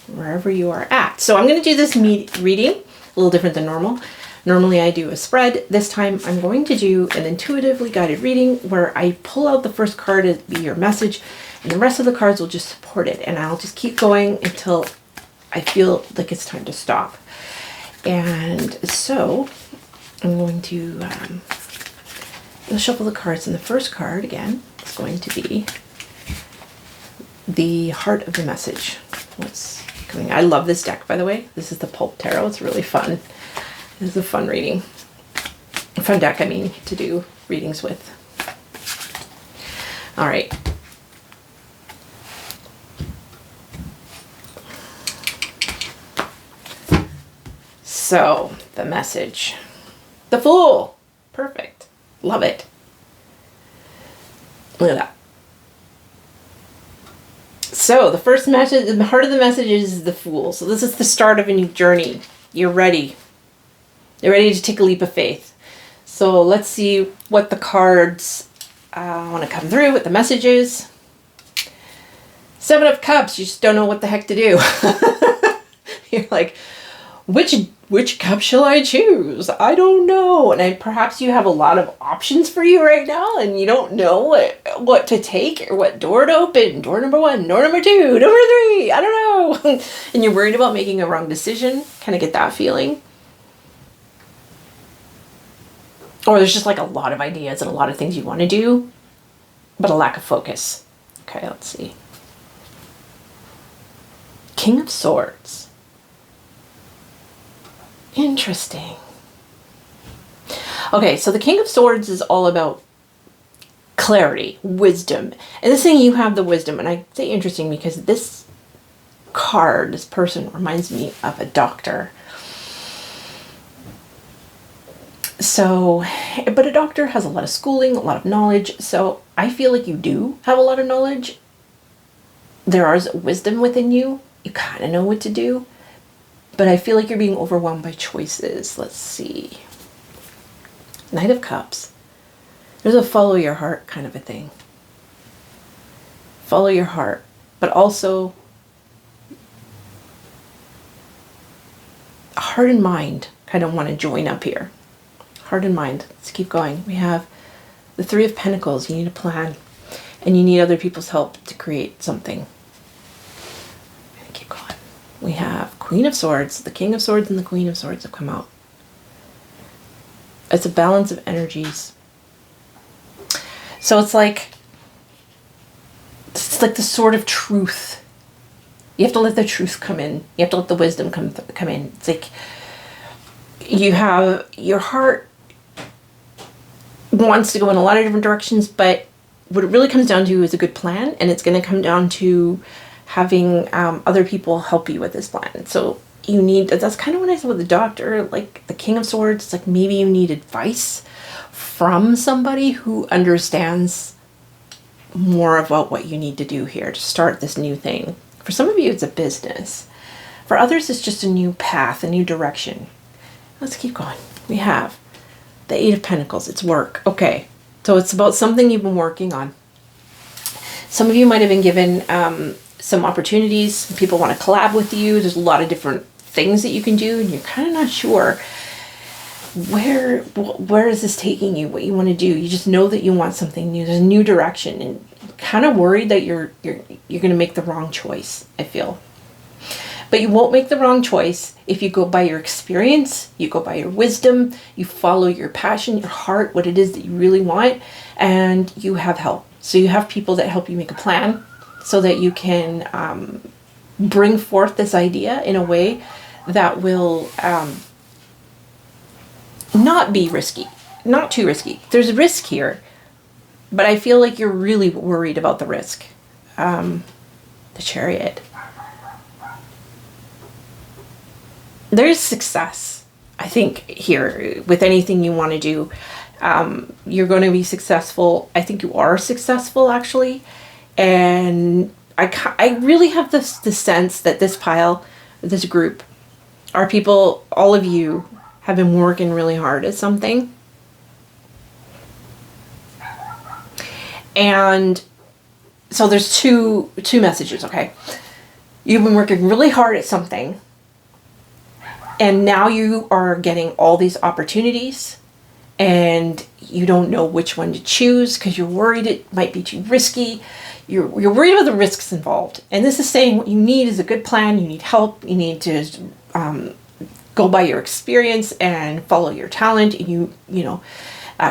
wherever you are at. So I'm going to do this reading a little different than normal. Normally I do a spread. This time I'm going to do an intuitively guided reading where I pull out the first card to be your message, and the rest of the cards will just support it. And I'll just keep going until I feel like it's time to stop. And so I'm going to shuffle the cards, and the first card again is going to be the heart of the message. What's coming? I love this deck, by the way. This is the Pulp Tarot. It's really fun. This is a fun reading. A fun deck, I mean, to do readings with. All right. So, the message. The Fool. Perfect. Love it. Look at that. So, the first message, the heart of the message is the Fool. So, this is the start of a new journey. You're ready. You're ready to take a leap of faith. So let's see what the cards want to come through, what the message is. 7 of Cups, you just don't know what the heck to do. You're like, which cup shall I choose? I don't know. And perhaps you have a lot of options for you right now, and you don't know what to take or what door to open. Door number 1, door number 2, number 3, I don't know. And you're worried about making a wrong decision. Kind of get that feeling. Or there's just like a lot of ideas and a lot of things you want to do, but a lack of focus. Okay, let's see. King of Swords. Interesting. Okay, so the King of Swords is all about clarity, wisdom. And this thing, you have the wisdom. And I say interesting because this card, this person, reminds me of a doctor. So, but a doctor has a lot of schooling, a lot of knowledge. So I feel like you do have a lot of knowledge. There is wisdom within you. You kind of know what to do. But I feel like you're being overwhelmed by choices. Let's see. Knight of Cups. There's a follow your heart kind of a thing. Follow your heart. But also heart and mind kind of want to join up here. Heart and mind. Let's keep going. We have the 3 of Pentacles. You need a plan. And you need other people's help to create something. Keep going. We have Queen of Swords. The King of Swords and the Queen of Swords have come out. It's a balance of energies. So it's like the sword of truth. You have to let the truth come in. You have to let the wisdom come in. It's like you have your heart wants to go in a lot of different directions, but what it really comes down to is a good plan, and it's going to come down to having other people help you with this plan. So you need, that's kind of what I said with the doctor, like the King of Swords. It's like maybe you need advice from somebody who understands more about what you need to do here to start this new thing. For some of you, it's a business. For others, it's just a new path, a new direction. Let's keep going. We have the 8 of Pentacles. It's work. Okay. So it's about something you've been working on. Some of you might have been given some opportunities. People want to collab with you. There's a lot of different things that you can do, and you're kind of not sure where is this taking you, what you want to do. You just know that you want something new. There's a new direction, and kind of worried that you're going to make the wrong choice, I feel. But you won't make the wrong choice if you go by your experience, you go by your wisdom, you follow your passion, your heart, what it is that you really want, and you have help. So you have people that help you make a plan so that you can bring forth this idea in a way that will not be risky, not too risky. There's risk here, but I feel like you're really worried about the risk. The Chariot. There's success, I think, here with anything you want to do. You're going to be successful. I think you are successful, actually. And I really have the sense that this pile, this group, are people, all of you, have been working really hard at something. And so there's two messages, okay? You've been working really hard at something, and now you are getting all these opportunities, and you don't know which one to choose because you're worried it might be too risky. You're worried about the risks involved. And this is saying what you need is a good plan. You need help. You need to go by your experience and follow your talent. And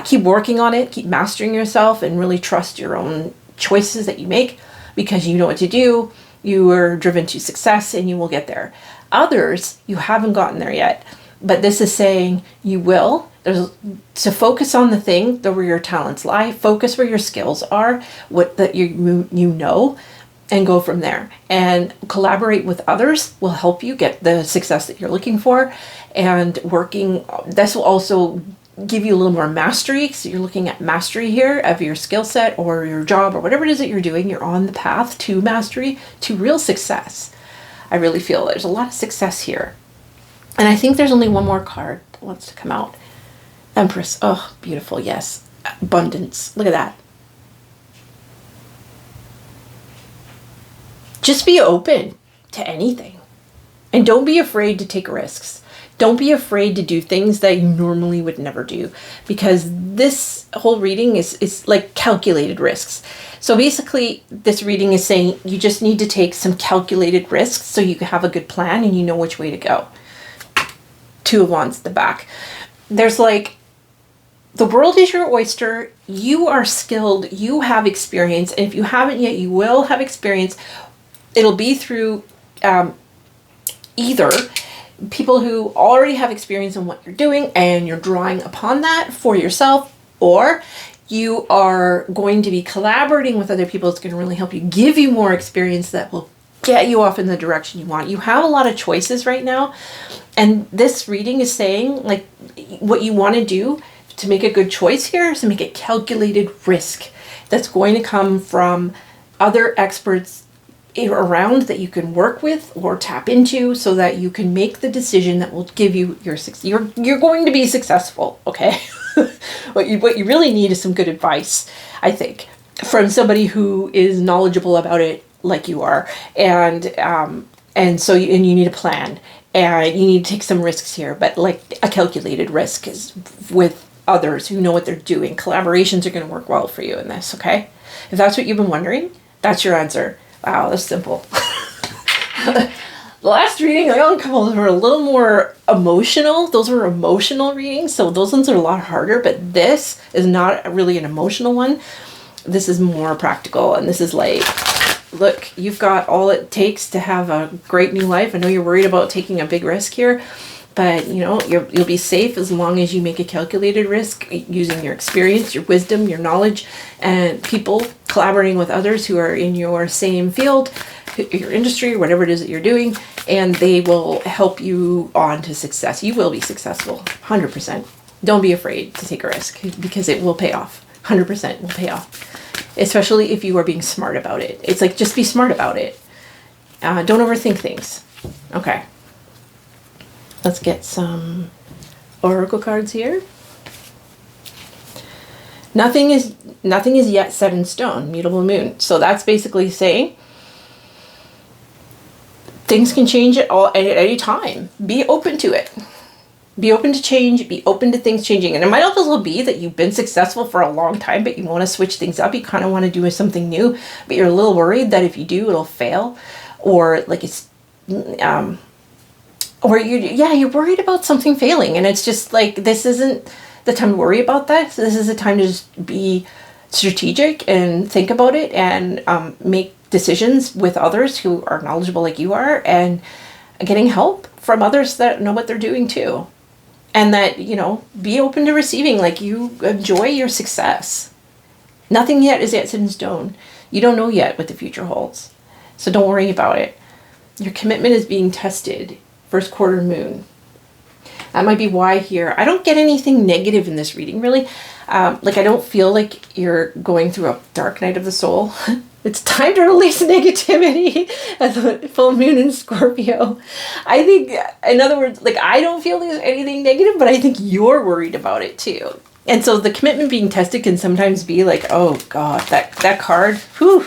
keep working on it. Keep mastering yourself and really trust your own choices that you make because you know what to do. You are driven to success and you will get there. Others, you haven't gotten there yet, but this is saying you will. There's to focus on the thing where your talents lie, focus where your skills are, what that you know, and go from there. And collaborate with others will help you get the success that you're looking for. And this will also give you a little more mastery. So you're looking at mastery here of your skill set or your job or whatever it is that you're doing. You're on the path to mastery, to real success. I really feel there's a lot of success here. And I think there's only one more card that wants to come out. Empress. Oh, beautiful. Yes. Abundance. Look at that. Just be open to anything. And don't be afraid to take risks. Don't be afraid to do things that you normally would never do. Because this whole reading is like calculated risks. So basically, this reading is saying you just need to take some calculated risks so you can have a good plan and you know which way to go. Two of Wands at the back. There's like, the world is your oyster. You are skilled. You have experience. And if you haven't yet, you will have experience. It'll be through either people who already have experience in what you're doing and you're drawing upon that for yourself, or you are going to be collaborating with other people. It's going to really help you, give you more experience that will get you off in the direction you want. You have a lot of choices right now. And this reading is saying, like, what you want to do to make a good choice here is to make a calculated risk that's going to come from other experts around that you can work with or tap into so that you can make the decision that will give you your success. You're going to be successful, okay? What you really need is some good advice, I think, from somebody who is knowledgeable about it like you are. And so you need a plan and you need to take some risks here, but like a calculated risk is with others who know what they're doing. Collaborations are going to work well for you in this, okay? If that's what you've been wondering, that's your answer. Wow, that's simple. The last reading, I got a couple that were a little more emotional. Those were emotional readings, so those ones are a lot harder, but this is not really an emotional one. This is more practical, and this is like, look, you've got all it takes to have a great new life. I know you're worried about taking a big risk here, but you'll be safe as long as you make a calculated risk using your experience, your wisdom, your knowledge, and people collaborating with others who are in your same field, your industry, or whatever it is that you're doing, and they will help you on to success. You will be successful, 100%. Don't be afraid to take a risk because it will pay off. 100% will pay off, especially if you are being smart about it. It's like, just be smart about it. Don't overthink things. Okay. Let's get some oracle cards here. Nothing is yet set in stone, mutable moon. So that's basically saying things can change at any time. Be open to it. Be open to change. Be open to things changing. And it might also be that you've been successful for a long time, but you want to switch things up. You kind of want to do something new, but you're a little worried that if you do, it'll fail, or like or you're worried about something failing, and it's just like, this isn't the time to worry about that. So this is the time to just be strategic and think about it, and make decisions with others who are knowledgeable like you are, and getting help from others that know what they're doing too. And that, be open to receiving, like, you enjoy your success. Nothing yet is yet set in stone. You don't know yet what the future holds. So don't worry about it. Your commitment is being tested. First quarter moon. That might be why here. I don't get anything negative in this reading, really. I don't feel like you're going through a dark night of the soul. It's time to release negativity at the full moon in Scorpio. I think, in other words, I don't feel there's anything negative, but I think you're worried about it too. And so the commitment being tested can sometimes be like, oh God, that card, whew.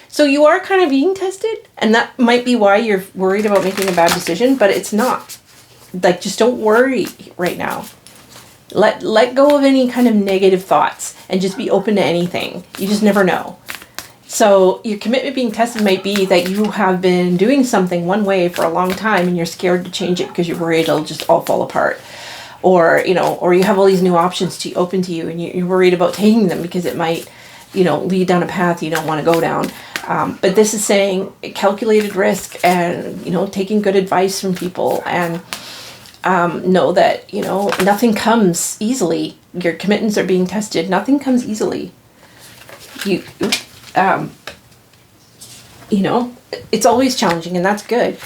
So you are kind of being tested, and that might be why you're worried about making a bad decision, but it's not. Just don't worry right now. Let go of any kind of negative thoughts and just be open to anything. You just never know. So your commitment being tested might be that you have been doing something one way for a long time, and you're scared to change it because you're worried it'll just all fall apart. Or you have all these new options open to you, and you're worried about taking them because it might, lead down a path you don't want to go down. But this is saying calculated risk, and, taking good advice from people, and know that, nothing comes easily. Your commitments are being tested. Nothing comes easily. It's always challenging, and that's good,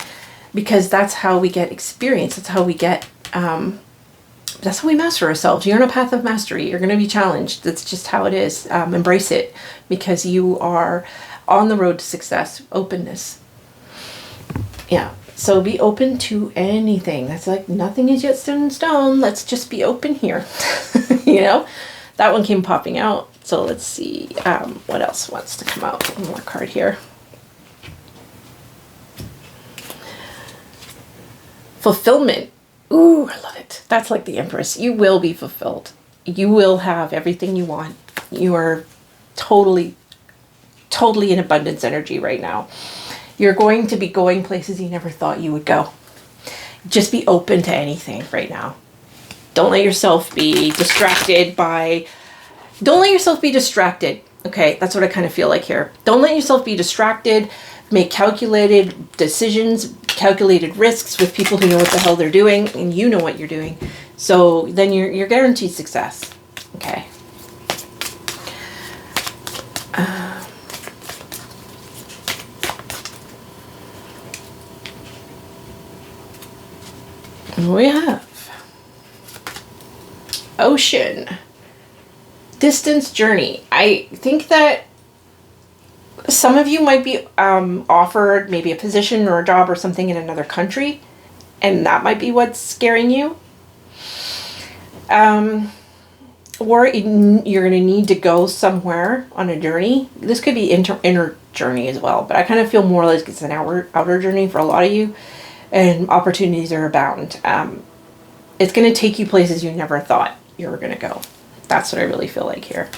because that's how we get experience. That's how we get, that's how we master ourselves. You're on a path of mastery. You're going to be challenged. That's just how it is. Embrace it, because you are on the road to success. Openness. Yeah. So be open to anything. That's like, nothing is yet set in stone. Let's just be open here. That one came popping out. So let's see what else wants to come out. One more card here. Fulfillment. Ooh, I love it. That's like the Empress. You will be fulfilled. You will have everything you want. You are totally in abundance energy right now. You're going to be going places you never thought you would go. Just be open to anything right now. Don't let yourself be distracted. Okay, that's what I kind of feel like here. Don't let yourself be distracted. Make calculated decisions, calculated risks with people who know what the hell they're doing, and you know what you're doing. So then you're guaranteed success. Okay. We have Ocean. Distance journey. I think that some of you might be offered maybe a position or a job or something in another country, and that might be what's scaring you. Or you're going to need to go somewhere on a journey. This could be inner journey as well, but I kind of feel more like it's an outer journey for a lot of you, and opportunities are abound. It's going to take you places you never thought you were going to go. That's what I really feel like here.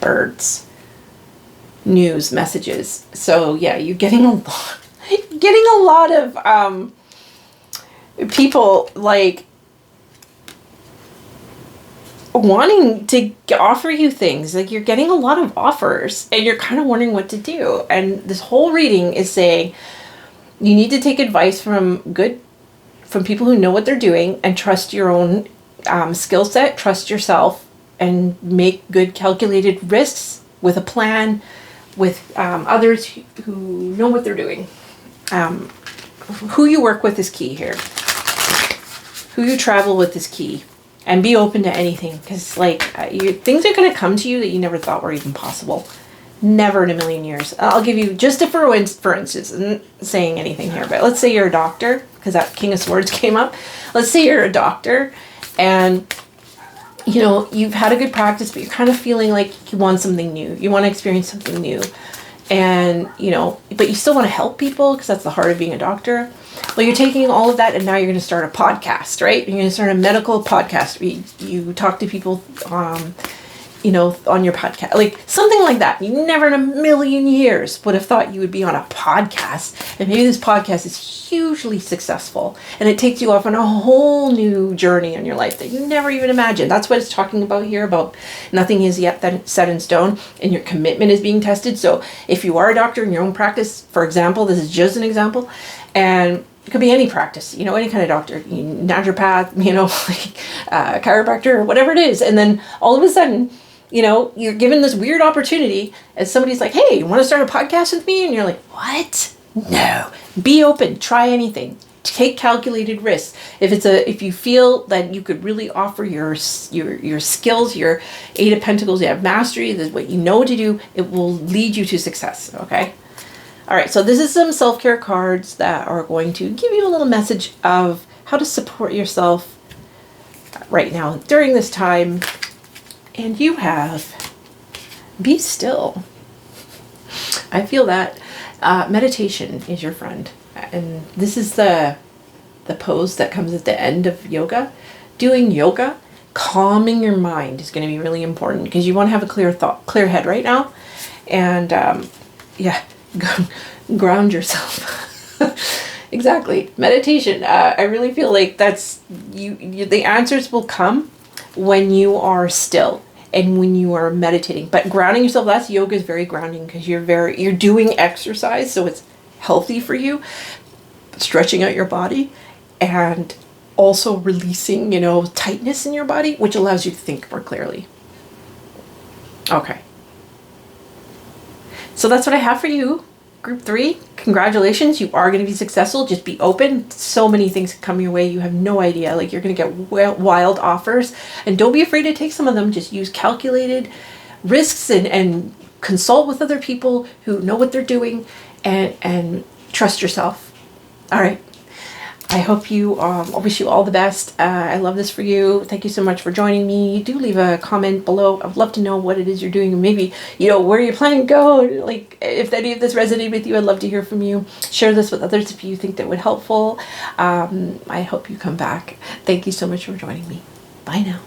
Birds. News, messages. So yeah, you're getting a lot of people like wanting to offer you things. Like, you're getting a lot of offers, and you're kind of wondering what to do. And this whole reading is saying you need to take advice from people who know what they're doing, and trust your own skill set, trust yourself, and make good calculated risks with a plan, with others who know what they're doing. Who you work with is key here. Who you travel with is key. And be open to anything, because things are going to come to you that you never thought were even possible. Never in a million years. I'll give you just for instance, I'm not saying anything here, but let's say you're a doctor, because that King of Swords came up. Let's say you're a doctor, and you've had a good practice, but you're kind of feeling like you want something new. You want to experience something new. And, but you still want to help people, because that's the heart of being a doctor. Well, you're taking all of that, and now you're going to start a podcast, right? You're going to start a medical podcast. You talk to people, on your podcast, like something like that. You never in a million years would have thought you would be on a podcast, and maybe this podcast is hugely successful and it takes you off on a whole new journey in your life that you never even imagined. That's what it's talking about here, about nothing is yet set in stone and your commitment is being tested. So if you are a doctor in your own practice, for example, this is just an example, and it could be any practice, any kind of doctor, naturopath, chiropractor, whatever it is. And then all of a sudden, you're given this weird opportunity as somebody's like, hey, you want to start a podcast with me? And you're like, what? No. Be open. Try anything. Take calculated risks. If you feel that you could really offer your skills, your 8 of Pentacles, you have mastery, this is what you know to do, it will lead you to success, okay? All right, so this is some self-care cards that are going to give you a little message of how to support yourself right now during this time. And you have be still. I feel that meditation is your friend. And this is the pose that comes at the end of yoga. Doing yoga, calming your mind is going to be really important because you want to have a clear head right now. And ground yourself. Exactly. Meditation. I really feel like that's the answers will come when you are still and when you are meditating. But grounding yourself, that's yoga is very grounding because you're doing exercise, so it's healthy for you, stretching out your body and also releasing, tightness in your body, which allows you to think more clearly. Okay. So that's what I have for you. Group 3, congratulations. You are going to be successful. Just be open. So many things come your way. You have no idea. Like, you're going to get wild offers. And don't be afraid to take some of them. Just use calculated risks and consult with other people who know what they're doing and trust yourself. All right. I hope you, I wish you all the best. I love this for you. Thank you so much for joining me. Do leave a comment below. I'd love to know what it is you're doing. Maybe, where you're planning to go. Like, if any of this resonated with you, I'd love to hear from you. Share this with others if you think that would be helpful. I hope you come back. Thank you so much for joining me. Bye now.